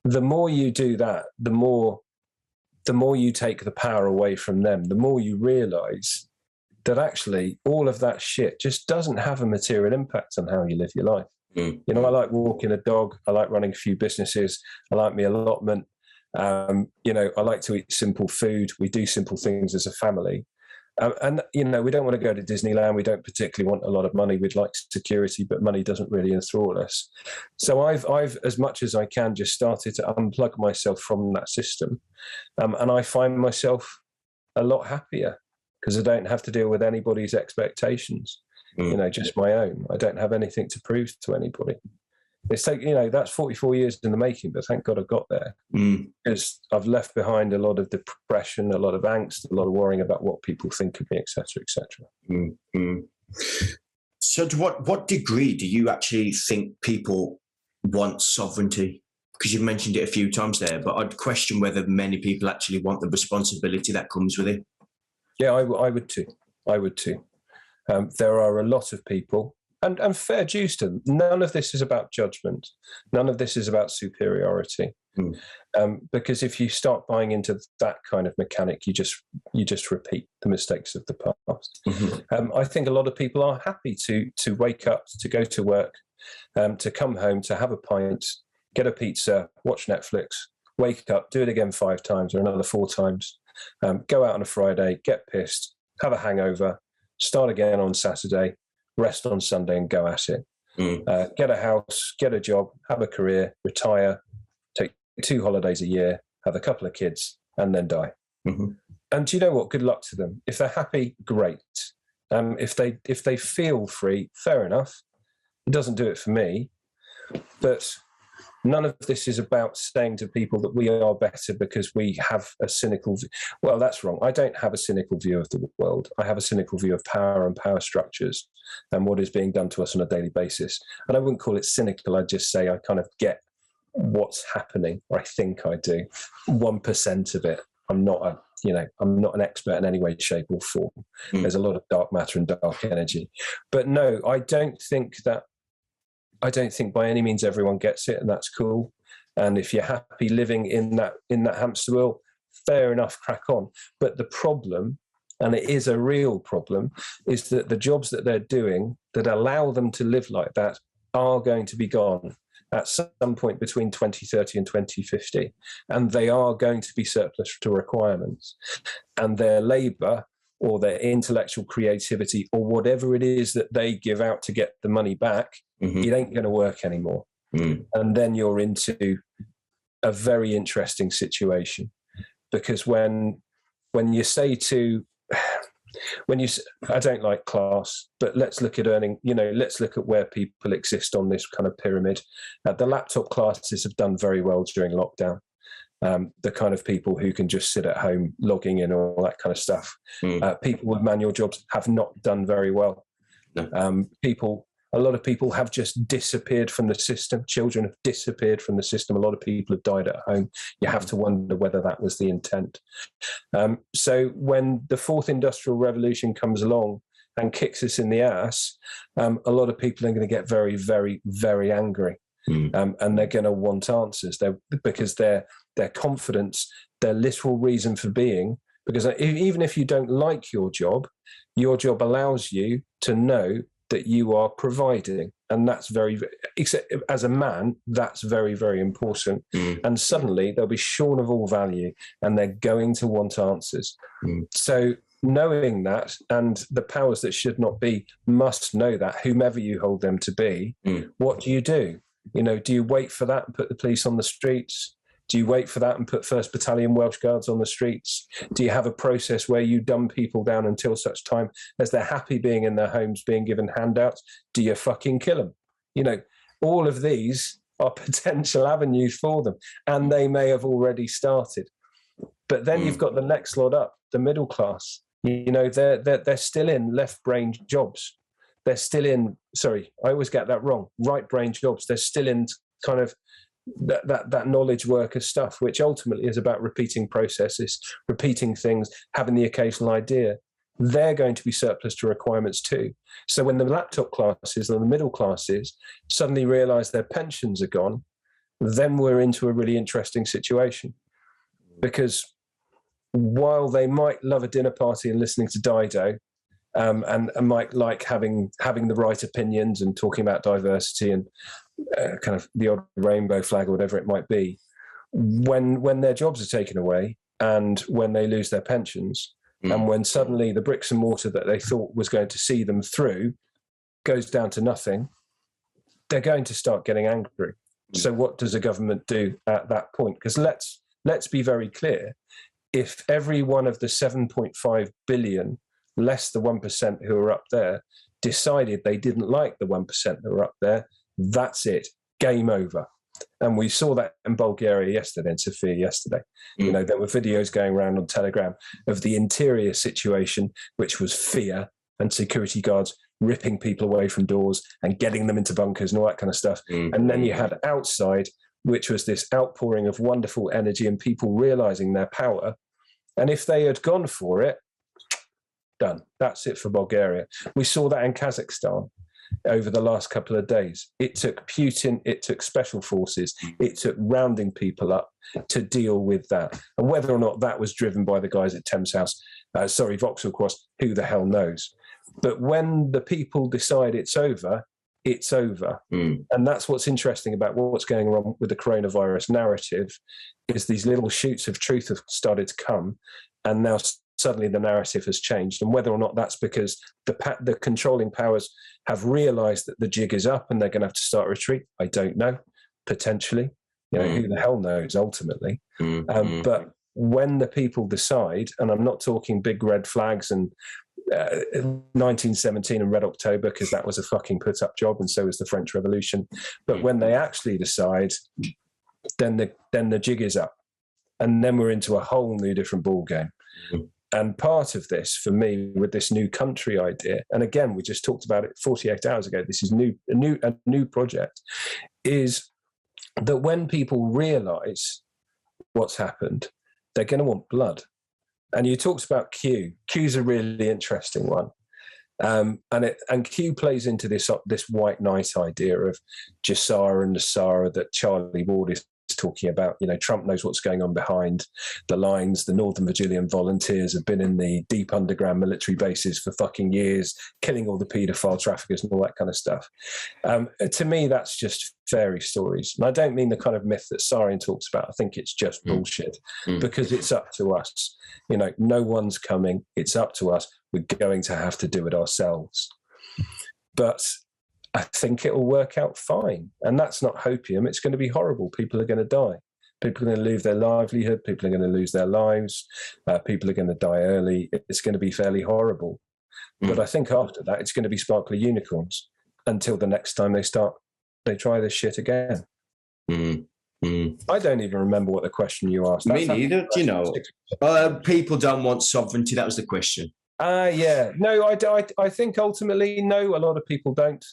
The more you do that, the more you take the power away from them, the more you realise that actually all of that shit just doesn't have a material impact on how you live your life. You know, I like walking a dog, I like running a few businesses, I like my allotment, you know, I like to eat simple food, we do simple things as a family. And, you know, we don't want to go to Disneyland, we don't particularly want a lot of money, we'd like security, but money doesn't really enthrall us. So I've as much as I can, just started to unplug myself from that system. And I find myself a lot happier because I don't have to deal with anybody's expectations. You know, just my own. I don't have anything to prove to anybody. It's like, you know, that's 44 years in the making, but thank God I got there, because I've left behind a lot of depression, a lot of angst, a lot of worrying about what people think of me, etc., etc. So to what degree do you actually think people want sovereignty? Because you've mentioned it a few times there, but I'd question whether many people actually want the responsibility that comes with it. Yeah, I would too. I would too. There are a lot of people, and fair dues to them. None of this is about judgment. None of this is about superiority. Because if you start buying into that kind of mechanic, you just repeat the mistakes of the past. I think a lot of people are happy to wake up, to go to work, to come home, to have a pint, get a pizza, watch Netflix, wake up, do it again 5 times or another 4 times, go out on a Friday, get pissed, have a hangover, start again on Saturday, rest on Sunday and go at it. Get a house, get a job, have a career, retire, take 2 holidays a year, have a couple of kids, and then die. And do you know what? Good luck to them. If they're happy, great. If they feel free, fair enough. It doesn't do it for me. But none of this is about saying to people that we are better because we have a cynical view. Well, that's wrong. I don't have a cynical view of the world. I have a cynical view of power and power structures and what is being done to us on a daily basis. And I wouldn't call it cynical. I'd just say I kind of get what's happening, or I think I do. 1% of it. I'm not an expert in any way, shape, or form. There's a lot of dark matter and dark energy. But no, I don't think by any means everyone gets it, and that's cool. And if you're happy living in that hamster wheel, fair enough, crack on. But the problem, and it is a real problem, is that the jobs that they're doing that allow them to live like that are going to be gone at some point between 2030 and 2050. And they are going to be surplus to requirements. And their labour or their intellectual creativity or whatever it is that they give out to get the money back, it ain't going to work anymore. And then you're into a very interesting situation, because when you say to, I don't like class, but let's look at earning, let's look at where people exist on this kind of pyramid. The laptop classes have done very well during lockdown. The kind of people who can just sit at home logging in, all that kind of stuff. People with manual jobs have not done very well. A lot of people have just disappeared from the system. Children have disappeared from the system. A lot of people have died at home. You have to wonder whether that was the intent. So when the 4th industrial revolution comes along and kicks us in the ass, a lot of people are going to get very, very, very angry. And they're going to want answers because their confidence, their literal reason for being, because even if you don't like your job allows you to know that you are providing. And that's except as a man, that's very, very important. And suddenly they'll be shorn of all value and they're going to want answers. So knowing that, and the powers that should not be must know that, whomever you hold them to be, what do? Do you wait for that and put the police on the streets? Do you wait for that and put 1st Battalion Welsh Guards on the streets? Do you have a process where you dumb people down until such time as they're happy being in their homes, being given handouts? Do you fucking kill them? All of these are potential avenues for them, and they may have already started. But then you've got the next lot up, the middle class. They're still in left-brain jobs. they're still in, sorry, I always get that wrong, right brain jobs. They're still in kind of that knowledge worker stuff, which ultimately is about repeating processes, repeating things, having the occasional idea. They're going to be surplus to requirements too. So when the laptop classes and the middle classes suddenly realize their pensions are gone, then we're into a really interesting situation. Because while they might love a dinner party and listening to Dido, and might like having the right opinions and talking about diversity and kind of the odd rainbow flag or whatever it might be, when their jobs are taken away and when they lose their pensions, and when suddenly the bricks and mortar that they thought was going to see them through goes down to nothing, they're going to start getting angry. So what does a government do at that point? Because let's be very clear. If every one of the 7.5 billion, less the 1% who are up there, decided they didn't like the 1% that were up there, that's it. Game over. And we saw that in Bulgaria yesterday, in Sofia yesterday. You know, there were videos going around on Telegram of the interior situation, which was fear and security guards ripping people away from doors and getting them into bunkers and all that kind of stuff. And then you had outside, which was this outpouring of wonderful energy and people realizing their power. And if they had gone for it, done. That's it for Bulgaria. We saw that in Kazakhstan over the last couple of days. It took Putin, it took special forces, it took rounding people up to deal with that. And whether or not that was driven by the guys at Thames House, Vauxhall Cross, who the hell knows? But when the people decide it's over, it's over. And that's what's interesting about what's going on with the coronavirus narrative, is these little shoots of truth have started to come, and now suddenly the narrative has changed. And whether or not that's because the controlling powers have realized that the jig is up and they're going to have to start a retreat, I don't know. Potentially. You know, who the hell knows ultimately. But when the people decide, and I'm not talking big red flags and 1917 and Red October, because that was a fucking put-up job, and so was the French Revolution. But when they actually decide, then the jig is up. And then we're into a whole new different ball game. And part of this, for me, with this new country idea, and again, we just talked about it 48 hours ago, this is a new project, is that when people realize what's happened, they're going to want blood. And you talked about Q. Q's a really interesting one. And Q plays into this white knight idea of Jassara and Nassara that Charlie Ward is talking about. You know, Trump knows what's going on behind the lines. The Northern Virginian volunteers have been in the deep underground military bases for fucking years, killing all the paedophile traffickers and all that kind of stuff. To me, that's just fairy stories. And I don't mean the kind of myth that Sarian talks about. I think it's just bullshit, because it's up to us. You know, no one's coming. It's up to us. We're going to have to do it ourselves. But I think it will work out fine. And that's not hopium. It's going to be horrible. People are going to die. People are going to lose their livelihood. People are going to lose their lives. People are going to die early. It's going to be fairly horrible. But I think after that, it's going to be sparkly unicorns until the next time they try this shit again. I don't even remember what the question you asked. Me neither. You know, people don't want sovereignty. That was the question. Yeah. No, I think ultimately, no, a lot of people don't.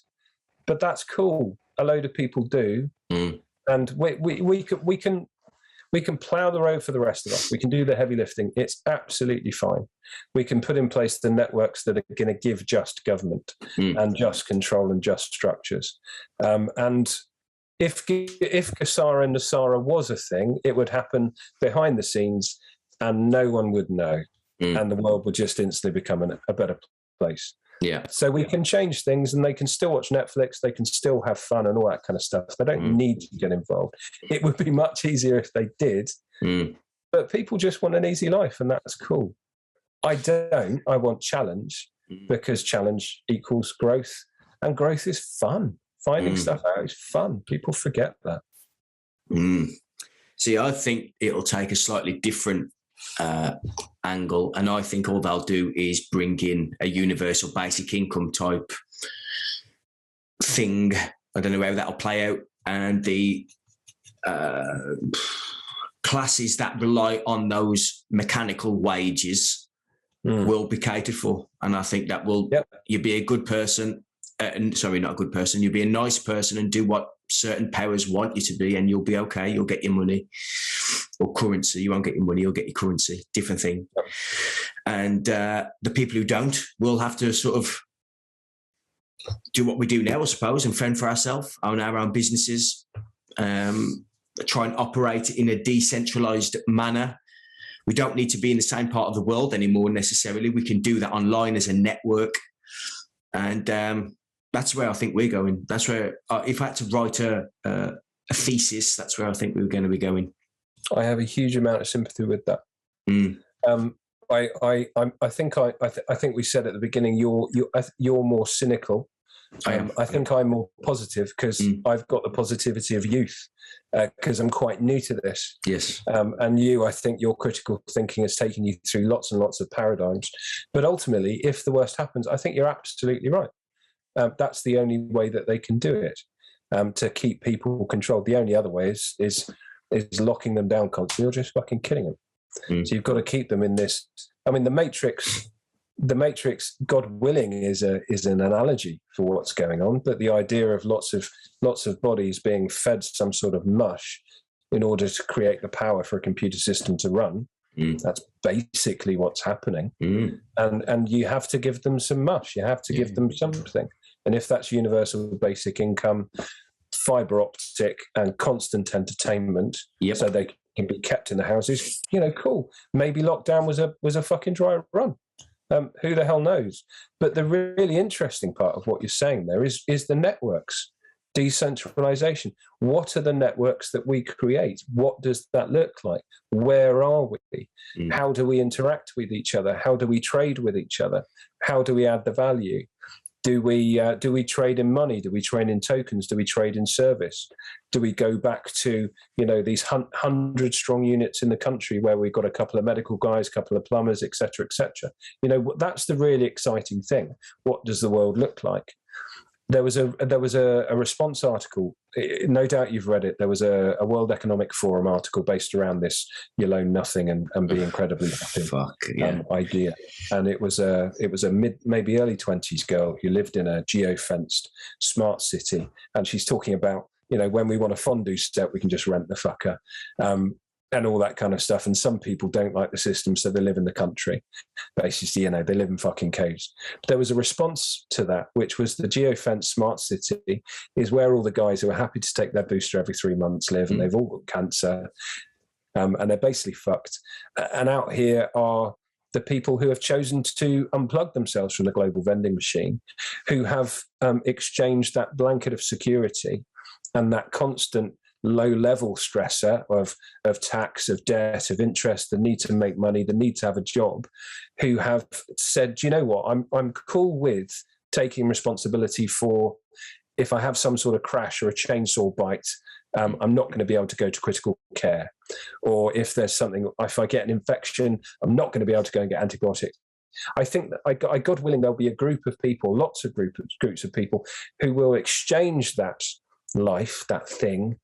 But that's cool. A load of people do. And we can plough the road for the rest of us. We can do the heavy lifting. It's absolutely fine. We can put in place the networks that are going to give just government and just control and just structures. And if Gassara and Nassara was a thing, it would happen behind the scenes and no one would know. And the world would just instantly become a better place. Yeah. So we can change things and they can still watch Netflix, they can still have fun and all that kind of stuff. They don't need to get involved. It would be much easier if they did. But people just want an easy life and that's cool. I don't. I want challenge because challenge equals growth and growth is fun. Finding stuff out is fun. People forget that. See, I think it'll take a slightly different angle, and I think all they'll do is bring in a universal basic income type thing. I don't know how that'll play out, and the classes that rely on those mechanical wages will be catered for, and I think that will you be a good person, sorry, not a good person. You'll be a nice person and do what certain powers want you to be, and you'll be okay. You'll get your money or currency. You won't get your money, you'll get your currency. Different thing. Yep. And the people who don't will have to sort of do what we do now, I suppose, and fend for ourselves, own our own businesses, try and operate in a decentralized manner. We don't need to be in the same part of the world anymore necessarily. We can do that online as a network. And that's where I think we're going. That's where, if I had to write a thesis, that's where I think we were going to be going. I have a huge amount of sympathy with that. I think we said at the beginning you're more cynical. I think I'm more positive because I've got the positivity of youth because I'm quite new to this. Yes. And I think your critical thinking has taken you through lots and lots of paradigms. But ultimately, if the worst happens, I think you're absolutely right. That's the only way that they can do it, to keep people controlled. The only other way is locking them down constantly or just fucking killing them. So you've got to keep them in this. I mean, the Matrix, God willing, is an analogy for what's going on. But the idea of lots of bodies being fed some sort of mush in order to create the power for a computer system to run, that's basically what's happening. And you have to give them some mush. You have to give them something. And if that's universal basic income, fiber optic, and constant entertainment, so they can be kept in the houses, cool. Maybe lockdown was a fucking dry run. Who the hell knows? But the really interesting part of what you're saying there is the networks, decentralization. What are the networks that we create? What does that look like? Where are we? How do we interact with each other? How do we trade with each other? How do we add the value? Do we trade in money? Do we trade in tokens? Do we trade in service? Do we go back to these 100-strong units in the country where we've got a couple of medical guys, a couple of plumbers, etc., etc.? That's the really exciting thing. What does the world look like? There was a response article. No doubt you've read it. There was a World Economic Forum article based around this "you'll own nothing and be incredibly happy" idea. And it was a maybe early 20s girl who lived in a geo-fenced smart city, and she's talking about when we want a fondue set, we can just rent the fucker. And all that kind of stuff. And some people don't like the system, so they live in the country. Basically, they live in fucking caves. But there was a response to that, which was the geofence smart city is where all the guys who are happy to take their booster every 3 months live, and they've all got cancer, and they're basically fucked. And out here are the people who have chosen to unplug themselves from the global vending machine, who have exchanged that blanket of security and that constant low-level stressor of tax, of debt, of interest, the need to make money, the need to have a job, who have said, you know what, I'm cool with taking responsibility for if I have some sort of crash or a chainsaw bite, I'm not going to be able to go to critical care. Or if there's something, if I get an infection, I'm not going to be able to go and get antibiotics. I think that, God willing, there'll be a group of people, lots of groups of people who will exchange that life, that thing,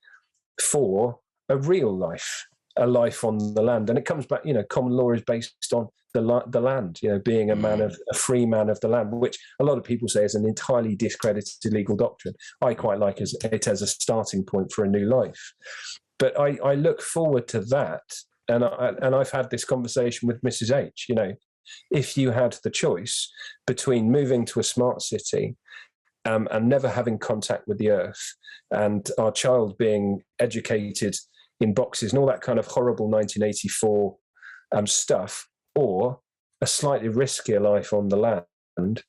for a real life, a life on the land. And it comes back, common law is based on the land, being a free man of the land, which a lot of people say is an entirely discredited legal doctrine. I quite like it as a starting point for a new life. But I look forward to that. And I've had this conversation with Mrs. H, if you had the choice between moving to a smart city and never having contact with the earth, and our child being educated in boxes and all that kind of horrible 1984 stuff, or a slightly riskier life on the land,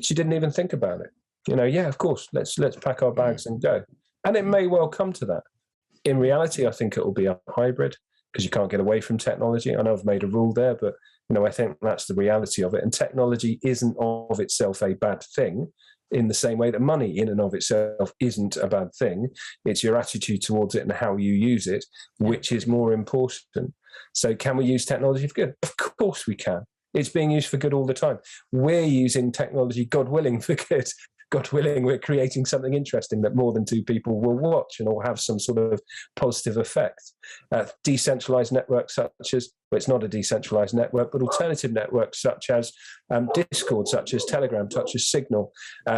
she didn't even think about it. Yeah, of course, let's pack our bags and go. And it may well come to that. In reality, I think it will be a hybrid, because you can't get away from technology. I know I've made a rule there, but I think that's the reality of it. And technology isn't of itself a bad thing, in the same way that money in and of itself isn't a bad thing. It's your attitude towards it and how you use it, which is more important. So can we use technology for good? Of course we can. It's being used for good all the time. We're using technology, God willing, for good, God willing, we're creating something interesting that more than 2 people will watch and will have some sort of positive effect. Decentralized networks such as, well, it's not a decentralized network, but alternative networks such as Discord, such as Telegram, such as Signal,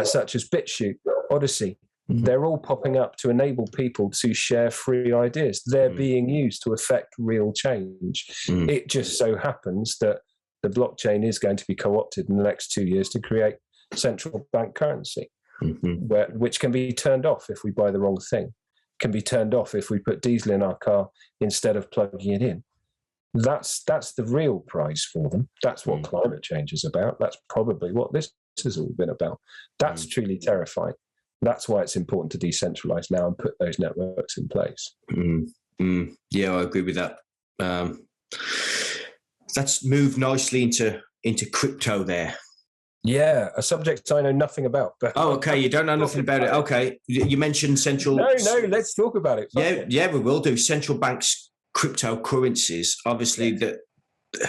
such as BitChute, Odyssey. They're all popping up to enable people to share free ideas. They're being used to affect real change. It just so happens that the blockchain is going to be co-opted in the next 2 years to create central bank currency, which can be turned off if we buy the wrong thing, can be turned off if we put diesel in our car instead of plugging it in. That's the real prize for them. That's what climate change is about. That's probably what this has all been about. That's truly terrifying. That's why it's important to decentralize now and put those networks in place. Yeah, I agree with that. That's moved nicely into crypto there. Yeah, a subject I know nothing about. But okay, you don't know nothing about it. Okay, you mentioned central. No, let's talk about it. Yeah, we will do. Central banks, cryptocurrencies. Obviously,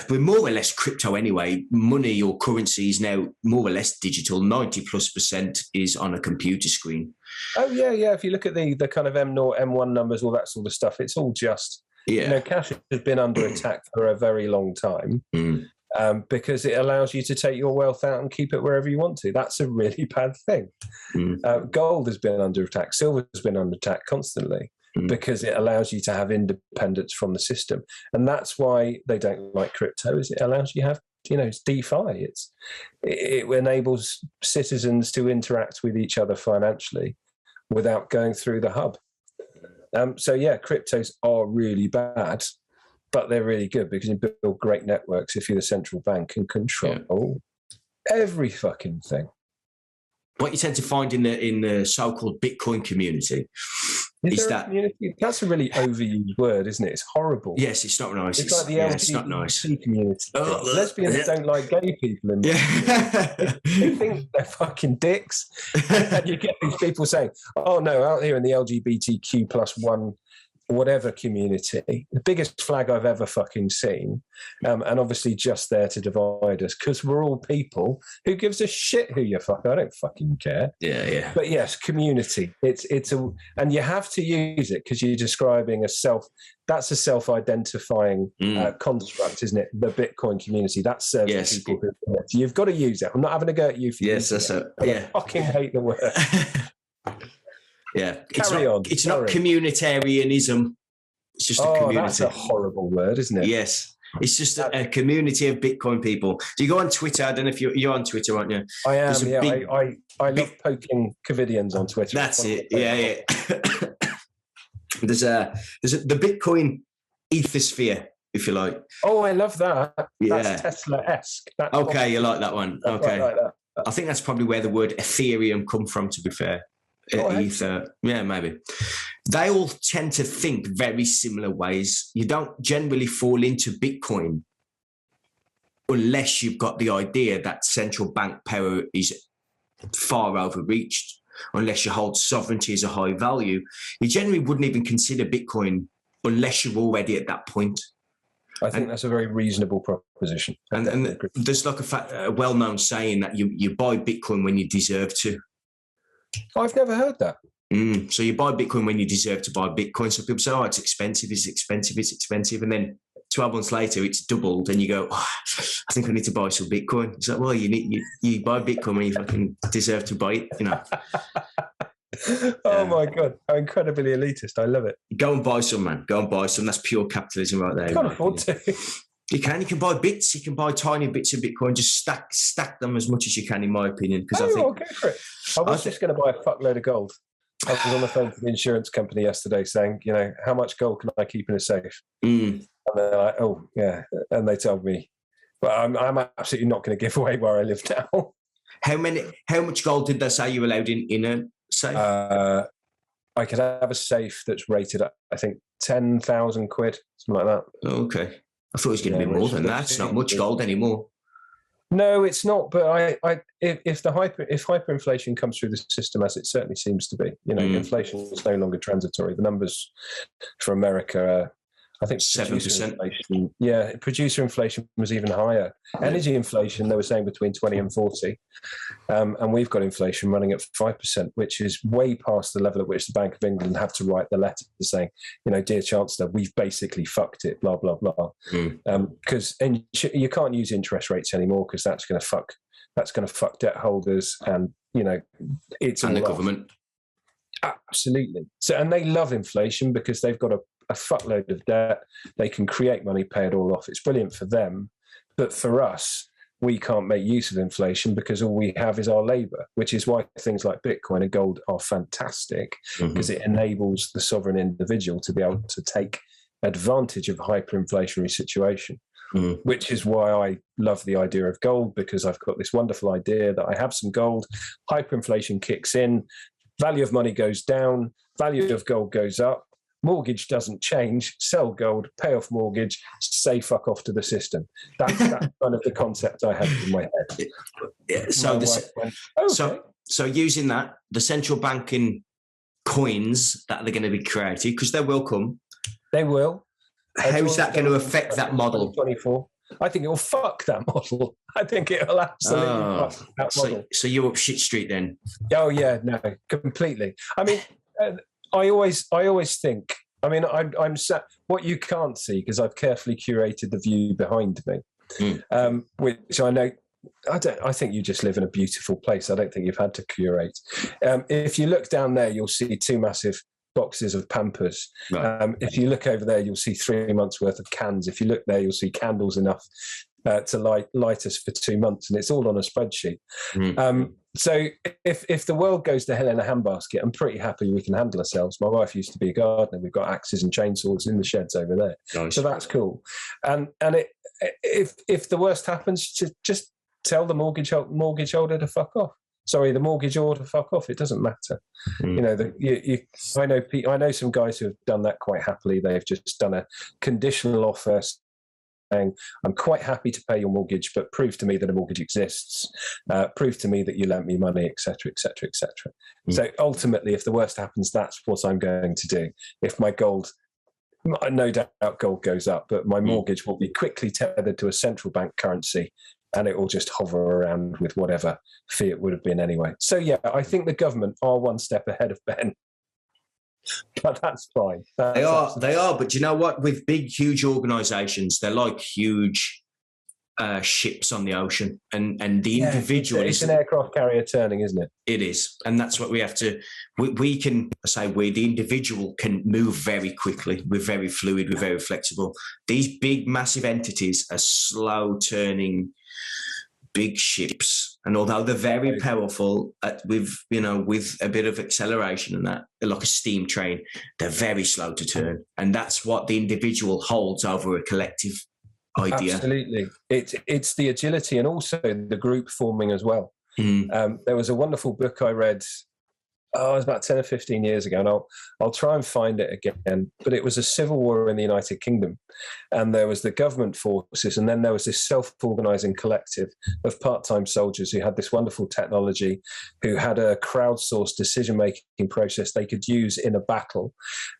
we're more or less crypto anyway. Money or currency is now more or less digital. 90+% is on a computer screen. Oh yeah. If you look at the kind of M0, M1 numbers, all that sort of stuff, it's all just cash has been under attack for a very long time because it allows you to take your wealth out and keep it wherever you want to. That's a really bad thing. Gold has been under attack. Silver has been under attack constantly. Because it allows you to have independence from the system. And that's why they don't like crypto, is it allows you to have, it's DeFi. It enables citizens to interact with each other financially without going through the hub. Cryptos are really bad, but they're really good because you build great networks if you're the central bank and control every fucking thing. What you tend to find in the so-called Bitcoin community is that community? That's a really overused word, isn't it? It's horrible. Yes, it's not nice. It's like the LGBT community. Lesbians don't like gay people in they think they're fucking dicks. And you get these people saying, "Oh no, out here in the LGBTQ+1 whatever community, the biggest flag I've ever fucking seen, and obviously just there to divide us because we're all people. Who gives a shit who you fuck? I don't fucking care. Yeah. But yes, community. And you have to use it because you're describing that's a self-identifying construct, isn't it? The Bitcoin community. That serves people who you've got to use it. I'm not having a go at you for using it. I fucking hate the word. Yeah, it's not communitarianism. It's just a community. That's a horrible word, isn't it? Yes. It's just a community of Bitcoin people. Do you go on Twitter? I don't know if you're on Twitter, aren't you? I am, I love poking Covidians on Twitter. That's it. Yeah. There's the Bitcoin ethosphere, if you like. Oh, I love that. That's Tesla-esque. Okay, you like that one. Okay. Like that. I think that's probably where the word Ethereum come from, to be fair. Ether. Yeah, maybe. They all tend to think very similar ways. You don't generally fall into Bitcoin unless you've got the idea that central bank power is far overreached, unless you hold sovereignty as a high value. You generally wouldn't even consider Bitcoin unless you're already at that point. I think that's a very reasonable proposition. And there's like a well-known saying that you buy Bitcoin when you deserve to. I've never heard that. So you buy Bitcoin when you deserve to buy Bitcoin. So people say, "Oh, it's expensive, and then 12 months later, it's doubled, and you go, "Oh, I think I need to buy some Bitcoin." It's like, well, you buy Bitcoin when you fucking deserve to buy it, My God, how incredibly elitist! I love it. Go and buy some, man. Go and buy some. That's pure capitalism right there. You can't afford to. You can buy bits. You can buy tiny bits of Bitcoin. Just stack them as much as you can, in my opinion. Because I think go for it. I was just going to buy a fuckload of gold. I was on the phone to the insurance company yesterday saying, how much gold can I keep in a safe? And they're like, oh, yeah. And they told me, but I'm absolutely not going to give away where I live now. How much gold did they say you allowed in a safe? I could have a safe that's rated at, I think, 10,000 quid, something like that. Okay. I thought it was going to be more than that. It's not much gold anymore. No, it's not. But if hyperinflation comes through the system, as it certainly seems to be, inflation is no longer transitory. The numbers for America I think 7%. Inflation, yeah, producer inflation was even higher. Energy inflation, they were saying between 20 and 40. And we've got inflation running at 5%, which is way past the level at which the Bank of England have to write the letter saying, dear Chancellor, we've basically fucked it, blah, blah, blah. Because you can't use interest rates anymore because that's going to fuck debt holders and, it's and all the government. Absolutely. So, and they love inflation because they've got a fuckload of debt. They can create money, pay it all off. It's brilliant for them. But for us, we can't make use of inflation because all we have is our labor, which is why things like Bitcoin and gold are fantastic, because it enables the sovereign individual to be able to take advantage of a hyperinflationary situation. Which is why I love the idea of gold, because I've got this wonderful idea that I have some gold, hyperinflation kicks in, value of money goes down, value of gold goes up, mortgage doesn't change, sell gold, pay off mortgage, say fuck off to the system. That's kind of the concept I had in my head. Yeah, so using that, the central banking coins that are going to be created, because they will come. They will. How's that going to affect that model? 24. I think it will fuck that model. I think it will absolutely fuck that model. So you're up shit street then? Oh yeah, no, completely. I mean, I always think. I mean, I'm sat. What you can't see, because I've carefully curated the view behind me, which I know. I think you just live in a beautiful place. I don't think you've had to curate. If you look down there, you'll see two massive boxes of Pampers. Right. If you look over there, you'll see 3 months worth of cans. If you look there, you'll see candles enough to light us for 2 months, and it's all on a spreadsheet. So if the world goes to hell in a handbasket, I'm pretty happy we can handle ourselves. My wife used to be a gardener. We've got axes and chainsaws in the sheds over there. Nice. So that's cool. And if the worst happens, just tell the mortgage holder to fuck off. Sorry, the mortgage order, fuck off. It doesn't matter. I know some guys who have done that quite happily. They've just done a conditional offer saying, I'm quite happy to pay your mortgage, but prove to me that a mortgage exists. Prove to me that you lent me money, et cetera, et cetera, et cetera. So ultimately, if the worst happens, that's what I'm going to do. If my gold, no doubt gold goes up, but my mortgage will be quickly tethered to a central bank currency, and it will just hover around with whatever fee it would have been anyway. So, yeah, I think the government are one step ahead of Ben. But that's fine. They are. But you know what? With big, huge organisations, they're like huge ships on the ocean. And the individual... It's an aircraft carrier turning, isn't it? It is. And that's what we have to... We can say the individual can move very quickly. We're very fluid. We're very flexible. These big, massive entities are slow turning big ships, and although they're very powerful with a bit of acceleration and that, they're like a steam train, they're very slow to turn, and that's what the individual holds over a collective idea. Absolutely. It's the agility and also the group forming as well. There was a wonderful book I read, it was about 10 or 15 years ago, and I'll try and find it again, but it was a civil war in the United Kingdom, and there was the government forces, and then there was this self-organizing collective of part-time soldiers who had this wonderful technology, who had a crowdsourced decision-making process they could use in a battle,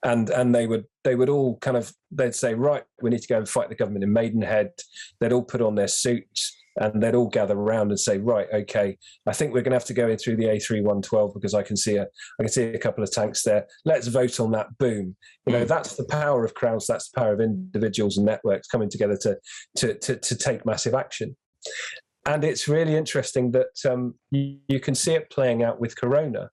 and they would all they'd say, right, we need to go and fight the government in Maidenhead. They'd all put on their suits, and they'd all gather around and say, right, okay, I think we're going to have to go in through the A3112 because I can see a couple of tanks there. Let's vote on that. Boom. That's the power of crowds. That's the power of individuals and networks coming together to take massive action. And it's really interesting that you can see it playing out with Corona,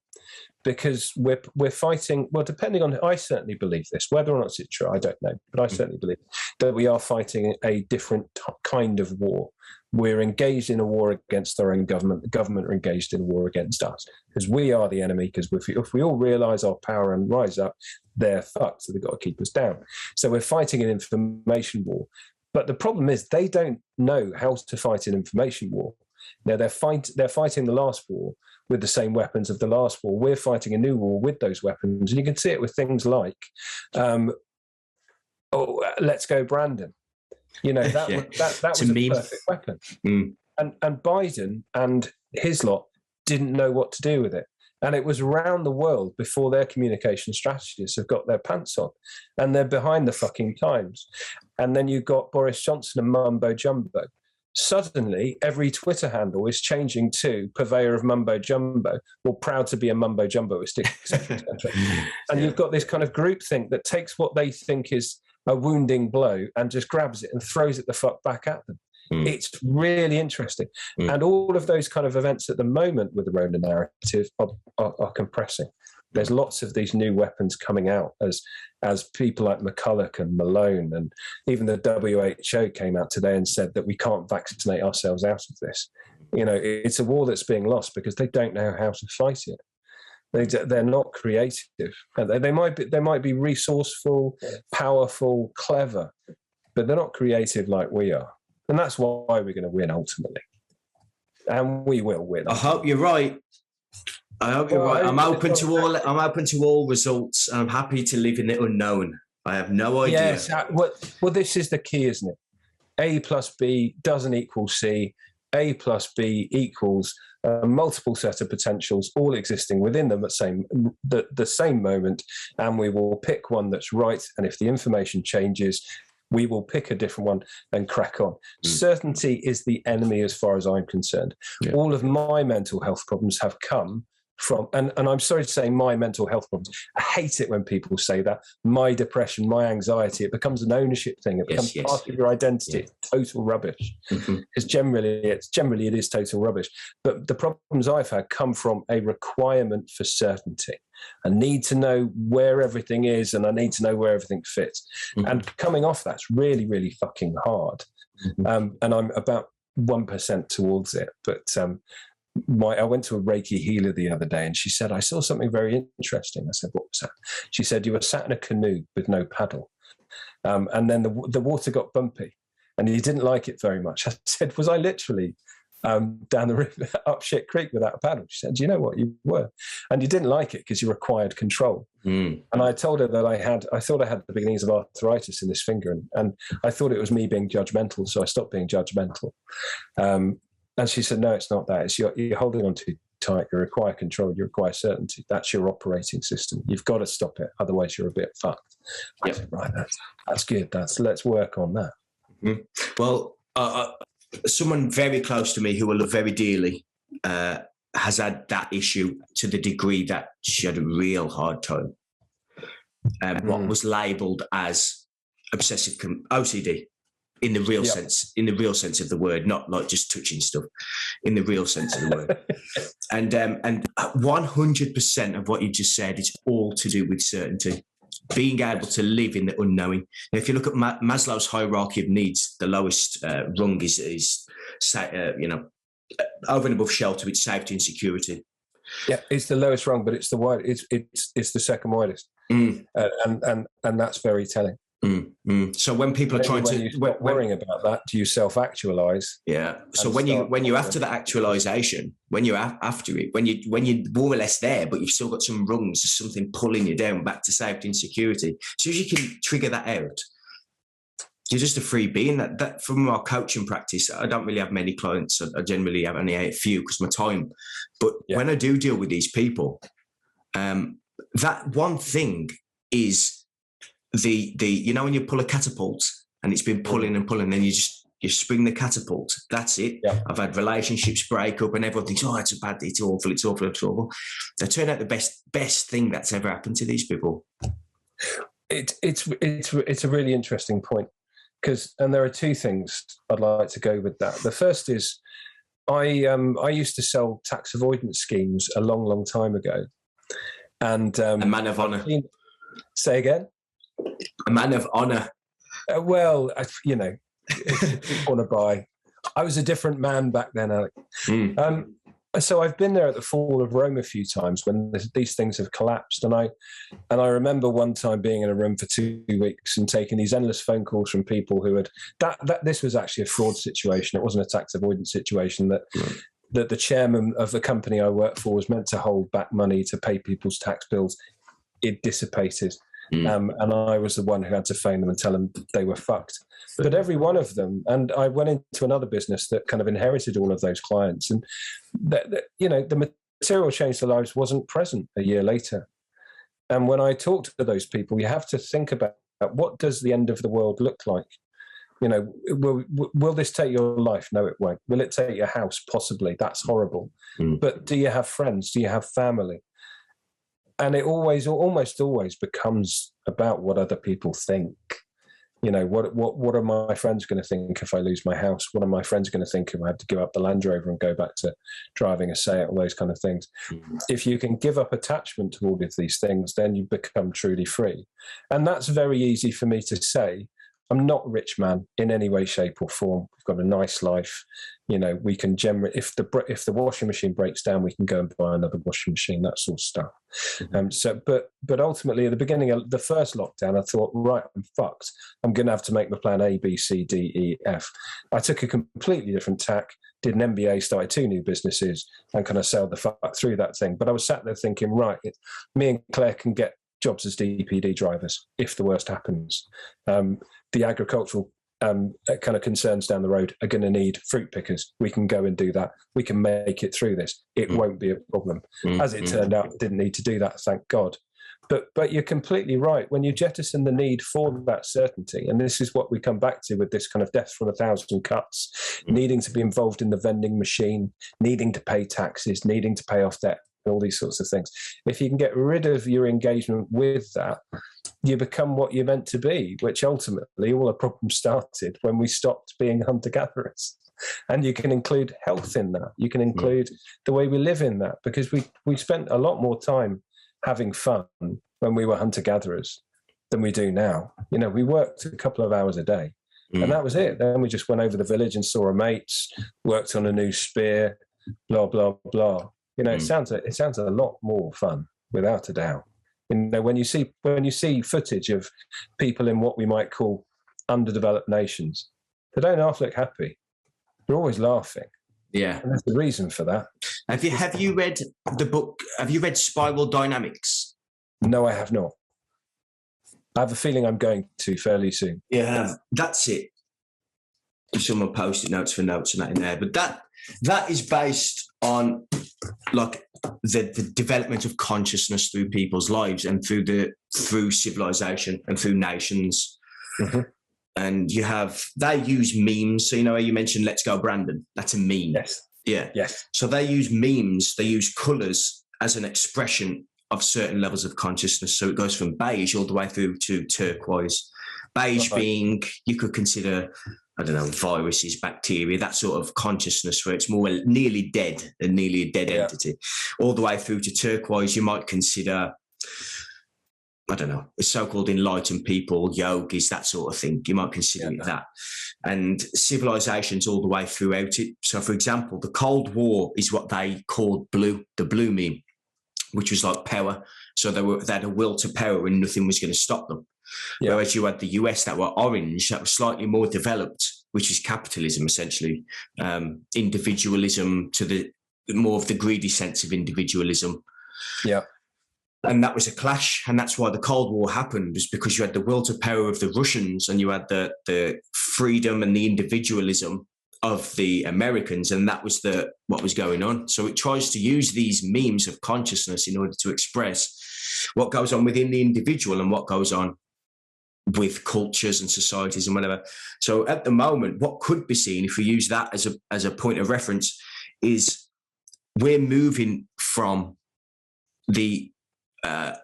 because we're fighting, well, depending on, I certainly believe this, whether or not it's true, I don't know, but I certainly believe that we are fighting a different kind of war. We're engaged in a war against our own government. The government are engaged in a war against us, because we are the enemy, because if we all realise our power and rise up, they're fucked, so they've got to keep us down. So we're fighting an information war. But the problem is they don't know how to fight an information war. Now, they're fighting the last war with the same weapons of the last war. We're fighting a new war with those weapons. And you can see it with things like, let's go Brandon. That was a perfect weapon. And Biden and his lot didn't know what to do with it. And it was around the world before their communication strategists have got their pants on, and they're behind the fucking times. And then you've got Boris Johnson and mumbo jumbo. Suddenly, every Twitter handle is changing to purveyor of mumbo jumbo, or proud to be a mumbo jumboist, etc. And you've got this kind of groupthink that takes what they think is a wounding blow and just grabs it and throws it the fuck back at them. It's really interesting. And all of those kind of events at the moment with the Rona narrative are compressing. There's lots of these new weapons coming out as people like McCulloch and Malone, and even the WHO came out today and said that we can't vaccinate ourselves out of this. You know, it's a war that's being lost because they don't know how to fight it. They're not creative. They might be resourceful, powerful, clever, but they're not creative like we are. And that's why we're going to win ultimately. And we will win. I hope you're right. I'm open to all results. I'm happy to live in the unknown. I have no idea. Yes. Well, this is the key, isn't it? A plus B doesn't equal C. A plus B equals a multiple set of potentials, all existing within them at the same moment, and we will pick one that's right. And if the information changes, we will pick a different one and crack on. Certainty is the enemy as far as I'm concerned. Yeah. All of my mental health problems have come from, and I'm sorry to say my mental health problems. I hate it when people say that. My depression, my anxiety, it becomes an ownership thing. It becomes part of your identity. Yeah. It's total rubbish. Because generally it is total rubbish. But the problems I've had come from a requirement for certainty. I need to know where everything is, and I need to know where everything fits. And coming off that's really, really fucking hard. And I'm about 1% towards it. But I went to a Reiki healer the other day, and she said, I saw something very interesting. I said, what was that? She said, you were sat in a canoe with no paddle. And then the water got bumpy, and you didn't like it very much. I said, was I literally down the river, up shit creek without a paddle? She said, do you know what, you were? And you didn't like it because you required control. And I told her that I thought I had the beginnings of arthritis in this finger, and I thought it was me being judgmental, so I stopped being judgmental. And she said, no, it's not that. It's you're holding on too tight. You require control. You require certainty. That's your operating system. You've got to stop it. Otherwise, you're a bit fucked. I said, right, that's good. Let's work on that. Well, someone very close to me who I love very dearly has had that issue to the degree that she had a real hard time. What was labelled as obsessive OCD. In the real sense of the word, not like just touching stuff, in the real sense of the word. And 100% of what you just said is all to do with certainty, being able to live in the unknowing. Now, if you look at Maslow's hierarchy of needs, the lowest rung is over and above shelter, it's safety and security. Yeah, it's the lowest rung, but it's the wide. It's the second widest, and that's very telling. So when people are trying to worrying about that, do you self-actualize? Yeah. So when you're after the actualization, when you're after it, when you're more or less there, but you've still got some rungs, there's something pulling you down back to safety and security. So as you can trigger that out, you're just a free being. That from our coaching practice, I don't really have many clients. I generally have only a few because of my time. But when I do deal with these people, that one thing is the when you pull a catapult and it's been pulling and pulling, then you spring the catapult. That's it. Yeah. I've had relationships break up and everyone thinks, oh, it's awful. They turn out the best thing that's ever happened to these people. It's a really interesting point and there are two things I'd like to go with that. The first is I used to sell tax avoidance schemes a long, long time ago, and a man of honour. Say again. A man of honour. If you want to buy. I was a different man back then, Alec. So I've been there at the fall of Rome a few times when these things have collapsed. And I remember one time being in a room for 2 weeks and taking these endless phone calls from people who had this was actually a fraud situation. It wasn't a tax avoidance situation that the chairman of the company I worked for was meant to hold back money to pay people's tax bills. It dissipated. And I was the one who had to phone them and tell them they were fucked. But every one of them, and I went into another business that kind of inherited all of those clients, and the material change to lives wasn't present a year later. And when I talk to those people, you have to think about what does the end of the world look like? You know, will this take your life? No, it won't. Will it take your house? Possibly. That's horrible. But do you have friends? Do you have family? And it almost always becomes about what other people think. You know, what are my friends going to think if I lose my house? What are my friends going to think if I have to give up the Land Rover and go back to driving a Seat, all those kind of things? If you can give up attachment to all of these things, then you become truly free. And that's very easy for me to say. I'm not a rich man in any way, shape or form. We've got a nice life. You know, we can generate, if the washing machine breaks down, we can go and buy another washing machine, that sort of stuff. But ultimately at the beginning of the first lockdown, I thought, right, I'm fucked. I'm going to have to make my plan A, B, C, D, E, F. I took a completely different tack, did an MBA, started 2 new businesses and kind of sailed the fuck through that thing. But I was sat there thinking, right, me and Claire can get jobs as DPD drivers if the worst happens. The agricultural kind of concerns down the road are going to need fruit pickers. We can go and do that. We can make it through this. It won't be a problem. As it turned out, I didn't need to do that, thank God. But you're completely right. When you jettison the need for that certainty, and this is what we come back to with this kind of death from 1,000 cuts, needing to be involved in the vending machine, needing to pay taxes, needing to pay off debt, all these sorts of things. If you can get rid of your engagement with that, you become what you're meant to be, which ultimately all the problems started when we stopped being hunter-gatherers. And you can include health in that. You can include the way we live in that, because we spent a lot more time having fun when we were hunter-gatherers than we do now. You know, we worked a couple of hours a day, and that was it. Then we just went over the village and saw our mates, worked on a new spear, blah, blah, blah. You know, it sounds a lot more fun, without a doubt. You know, when you see footage of people in what we might call underdeveloped nations, they don't half look happy. They're always laughing. Yeah, and there's a reason for that. Have you read the book? Have you read Spiral Dynamics? No, I have not. I have a feeling I'm going to fairly soon. Yeah, that's it. If someone posted notes and that in there, but that is based on like the development of consciousness through people's lives and through civilization and through nations. And they use memes. So, you know, you mentioned Let's Go Brandon. That's a meme. Yes. Yeah. Yes. So they use memes. They use colours as an expression of certain levels of consciousness. So it goes from beige all the way through to turquoise. Beige being, you could consider, I don't know, viruses, bacteria, that sort of consciousness where it's more nearly dead and nearly a dead entity. All the way through to turquoise, you might consider, I don't know, so-called enlightened people, yogis, that sort of thing. You might consider it that. And civilizations all the way throughout it. So, for example, the Cold War is what they called blue, the blue meme, which was like power. So they had a will to power and nothing was going to stop them. Yeah. Whereas you had the US that were orange, that was slightly more developed, which is capitalism, essentially. Individualism to the more of the greedy sense of individualism. Yeah. And that was a clash. And that's why the Cold War happened, was because you had the will to power of the Russians and you had the freedom and the individualism of the Americans. And that was what was going on. So it tries to use these memes of consciousness in order to express what goes on within the individual and what goes on with cultures and societies and whatever. So at the moment, what could be seen, if we use that as a point of reference, is we're moving from the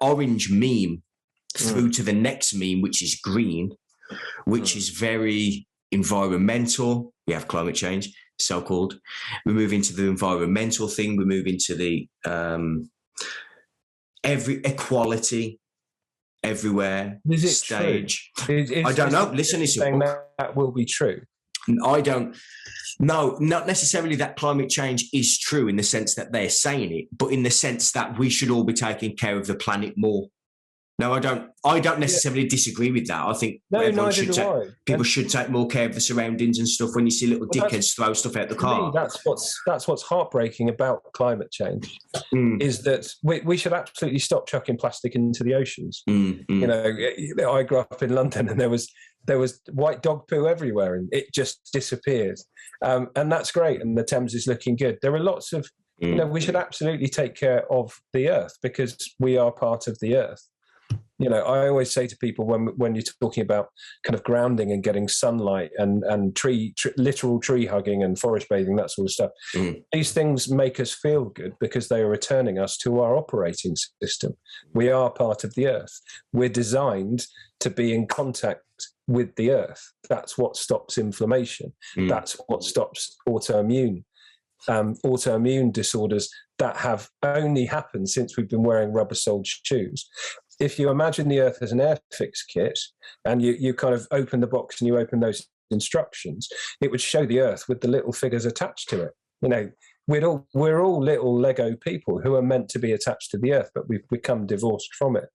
orange meme through to the next meme, which is green, which is very environmental. We have climate change, so-called. We move into the environmental thing. We move into the every equality everywhere stage. I don't know. Listen, it's a book. That will be true. I don't. No, not necessarily that climate change is true in the sense that they're saying it, but in the sense that we should all be taking care of the planet more. No, I don't necessarily disagree with that. I think people should take more care of the surroundings and stuff. When you see little dickheads throw stuff out the car, that's what's heartbreaking about climate change is that we should absolutely stop chucking plastic into the oceans. You know, I grew up in London and there was white dog poo everywhere and it just disappeared. And that's great. And the Thames is looking good. There are lots of You know, we should absolutely take care of the earth because we are part of the earth. You know, I always say to people when you're talking about kind of grounding and getting sunlight and literal tree hugging and forest bathing, that sort of stuff, these things make us feel good because they are returning us to our operating system. We are part of the earth. We're designed to be in contact with the earth. That's what stops inflammation. That's what stops autoimmune disorders that have only happened since we've been wearing rubber-soled shoes. If you imagine the earth as an Airfix kit and you kind of open the box and you open those instructions, it would show the earth with the little figures attached to it. You know, we're all little Lego people who are meant to be attached to the earth, but we've become divorced from it.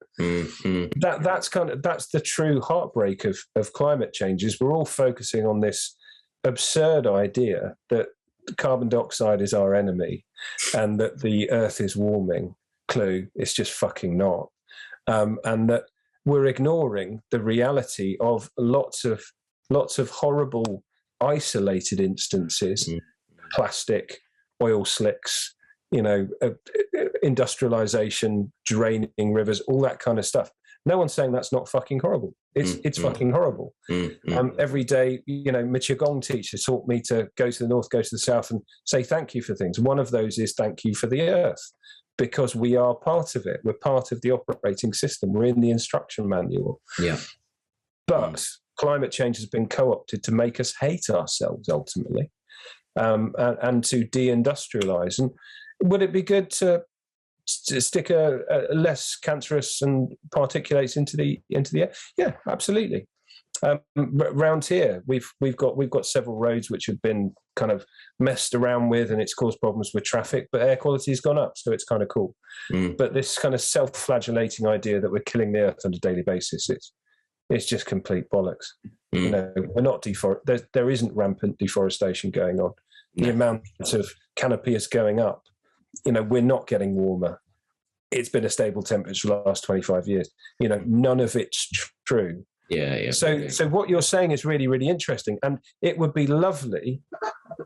That's the true heartbreak of climate change, is we're all focusing on this absurd idea that carbon dioxide is our enemy and that the earth is warming. Clue, it's just fucking not. And that we're ignoring the reality of lots of horrible isolated instances, plastic, oil slicks, you know, industrialization, draining rivers, all that kind of stuff. No one's saying that's not fucking horrible. It's fucking horrible. Every day, you know, my Qigong teacher taught me to go to the north, go to the south and say thank you for things. One of those is thank you for the earth, because we are part of it. We're part of the operating system. We're in the instruction manual. Yeah. But climate change has been co-opted to make us hate ourselves ultimately, and to deindustrialize. And would it be good to stick a less cancerous and particulates into the air? Yeah, absolutely. Around here, we've got several roads which have been kind of messed around with, and it's caused problems with traffic. But air quality has gone up, so it's kind of cool. But this kind of self-flagellating idea that we're killing the earth on a daily basis, it's just complete bollocks. You know, we're not there isn't rampant deforestation going on. The amount of canopy is going up. You know, we're not getting warmer. It's been a stable temperature for the last 25 years. You know, none of it's true. Yeah. So what you're saying is really, really interesting, and it would be lovely.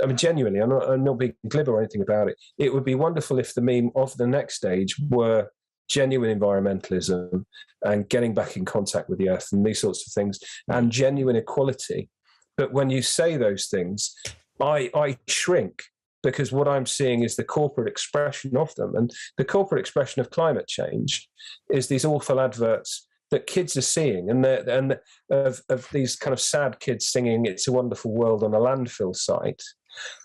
I mean, genuinely, I'm not being glib or anything about it. It would be wonderful if the meme of the next stage were genuine environmentalism and getting back in contact with the earth and these sorts of things, and genuine equality. But when you say those things, I shrink, because what I'm seeing is the corporate expression of them, and the corporate expression of climate change is these awful adverts that kids are seeing, and of these kind of sad kids singing "It's a Wonderful World" on a landfill site,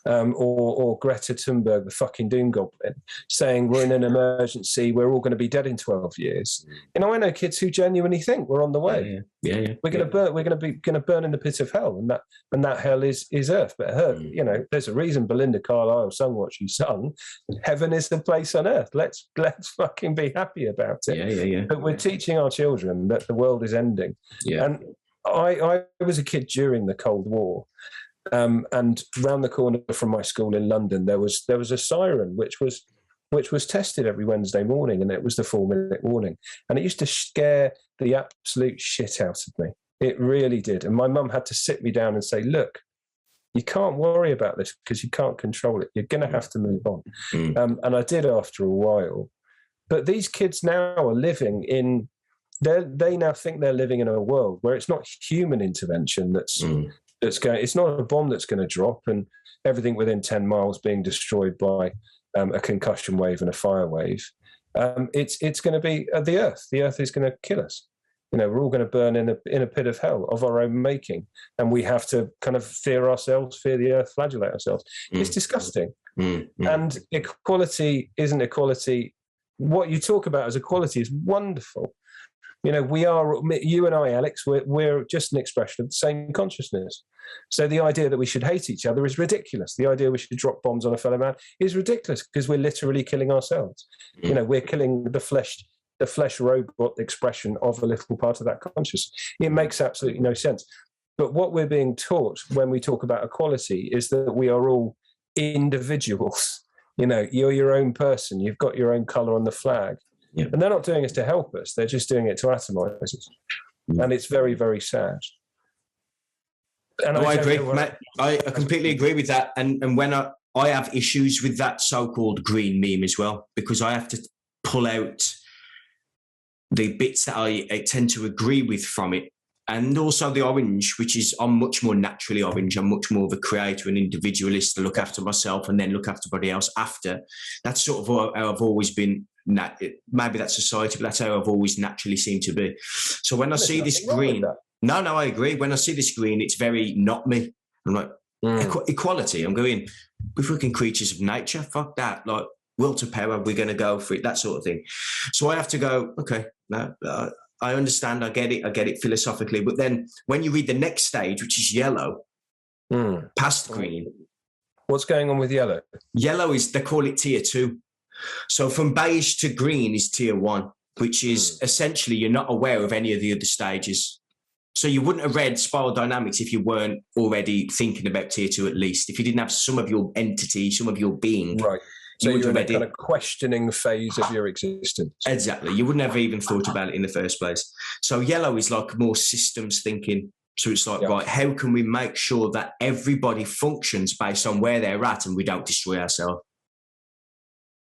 or Greta Thunberg, the fucking doom goblin, saying we're in an emergency, we're all going to be dead in 12 years. You know, I know kids who genuinely think we're on the way. We're going to burn in the pit of hell, and that hell is earth. But you know, there's a reason Belinda Carlisle sung what she sung. Heaven is the place on earth. Let's fucking be happy about it. But we're teaching our children that the world is ending. And I was a kid during the Cold War. And round the corner from my school in London, there was a siren which was tested every Wednesday morning, and it was the 4-minute warning, and it used to scare the absolute shit out of me. It really did. And my mum had to sit me down and say, "Look, you can't worry about this because you can't control it. You're going to have to move on." And I did after a while. But these kids now are living in. They now think they're living in a world where it's not human intervention that's going. It's not a bomb that's going to drop and everything within 10 miles being destroyed by a concussion wave and a fire wave. It's going to be the earth. The earth is going to kill us. You know, we're all going to burn in a pit of hell of our own making, and we have to kind of fear the earth, flagellate ourselves. It's disgusting. And equality isn't equality. What you talk about as equality is wonderful. You know, you and I, Alex, we're just an expression of the same consciousness. So the idea that we should hate each other is ridiculous. The idea we should drop bombs on a fellow man is ridiculous, because we're literally killing ourselves. You know, we're killing the flesh robot expression of a little part of that consciousness. It makes absolutely no sense. But what we're being taught when we talk about equality is that we are all individuals. You know, you're your own person. You've got your own colour on the flag. Yeah. And they're not doing it to help us. They're just doing it to atomize us. And it's very, very sad. And I agree, Matt. I completely agree with that. And when I have issues with that so-called green meme as well, because I have to pull out the bits that I tend to agree with from it. And also the orange, which is, I'm much more naturally orange. I'm much more of a creator and individualist to look after myself and then look after everybody else after. That's sort of how I've always been. Maybe that's society, but that's how I've always naturally seemed to be. So when I see this green, no, I agree. When I see this green, it's very not me. I'm like, equality. I'm going, we're fucking creatures of nature. Fuck that. Like, will to power, we're going to go for it, that sort of thing. So I have to go, okay, no, I understand, I get it philosophically. But then when you read the next stage, which is yellow, past green. What's going on with yellow? Yellow is, they call it tier 2. So from beige to green is tier 1, which is essentially you're not aware of any of the other stages. So you wouldn't have read Spiral Dynamics if you weren't already thinking about tier 2 at least. If you didn't have some of your entity, some of your being. Right. So you're in a kind of questioning phase of your existence. Exactly. You wouldn't have even thought about it in the first place. So yellow is like more systems thinking. So it's like, right, how can we make sure that everybody functions based on where they're at and we don't destroy ourselves?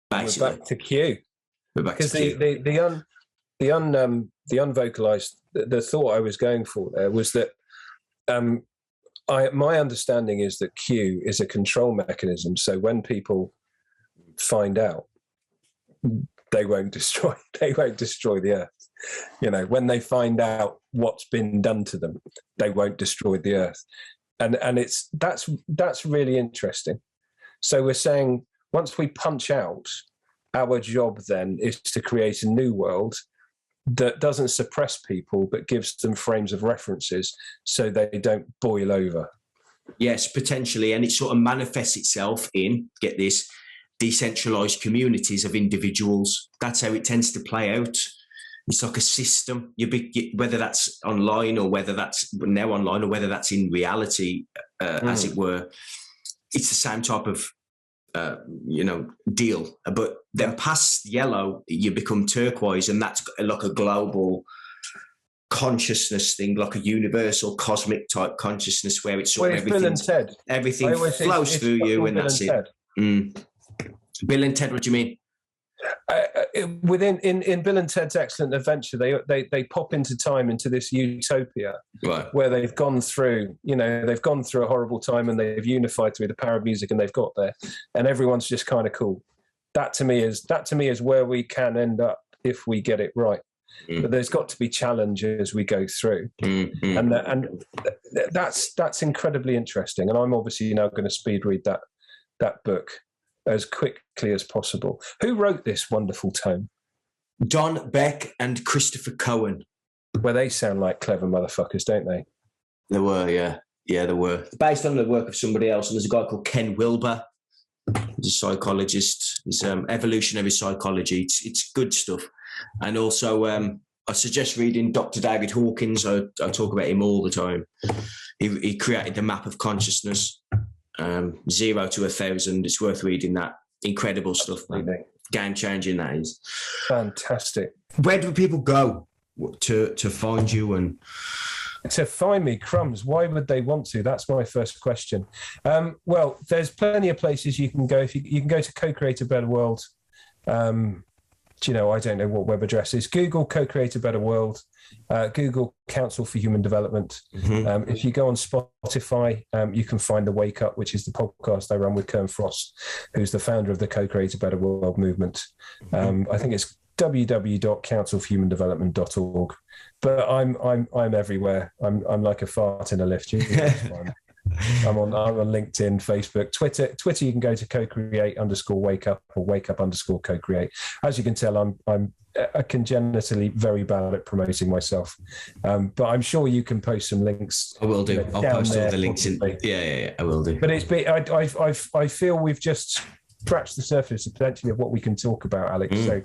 Basically. We're back to Q. Because the unvocalized, the thought I was going for there was that my understanding is that Q is a control mechanism. So when people find out, they won't destroy the earth. You know, when they find out what's been done to them, they won't destroy the earth. And that's really interesting. So we're saying once we punch out, our job then is to create a new world that doesn't suppress people but gives them frames of references so they don't boil over. Yes, potentially. And it sort of manifests itself in, get this, decentralized communities of individuals. That's how it tends to play out. It's like a system. Whether that's online or whether that's now online or whether that's in reality, as it were, it's the same type of deal. But then past yellow, you become turquoise, and that's like a global consciousness thing, like a universal cosmic type consciousness where it's sort of everything flows through you, and that's it. Bill and Ted, what do you mean? In Bill and Ted's Excellent Adventure, they pop into time, into this utopia, right, where they've gone through a horrible time and they've unified through the power of music and they've got there, and everyone's just kind of cool. That to me is where we can end up if we get it right. But there's got to be challenge as we go through, and that's incredibly interesting. And I'm obviously now going to speed read that book as quickly as possible. Who wrote this wonderful tome? Don Beck and Christopher Cohen. Well, they sound like clever motherfuckers, don't they? They were, yeah. Yeah, they were. Based on the work of somebody else, and there's a guy called Ken Wilber. He's a psychologist. He's evolutionary psychology. It's good stuff. And also, I suggest reading Dr. David Hawkins. I talk about him all the time. He created the map of consciousness. 0 to 1,000. It's worth reading that. Incredible stuff, man. Game changing, that is. Fantastic. Where do people go to find you and to find me? Crumbs. Why would they want to? That's my first question. Well, there's plenty of places you can go. If you can go to Co-Create a Better World. I don't know what web address is. Google Co-Create a Better World. Google Council for Human Development. If you go on Spotify, you can find The Wake Up, which is the podcast I run with Kern Frost, who's the founder of the Co-Create a Better World movement. I think it's www.councilforhumandevelopment.org. But I'm everywhere. I'm like a fart in a lift. I'm on LinkedIn, Facebook, Twitter. You can go to co-create_wake up or wake up _co-create. As you can tell, I'm congenitally very bad at promoting myself, but I'm sure you can post some links. I will do. I'll post all the links in. Yeah, I will do. But I feel we've just scratched the surface potentially of what we can talk about, Alex. So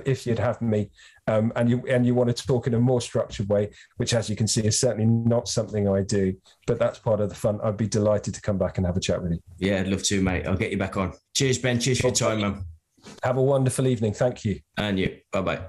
if you'd have me, and you want to talk in a more structured way, which, as you can see, is certainly not something I do, but that's part of the fun. I'd be delighted to come back and have a chat with you. Yeah, I'd love to, mate. I'll get you back on. Cheers, Ben. Cheers for your time, man. Have a wonderful evening. Thank you. And you. Bye-bye.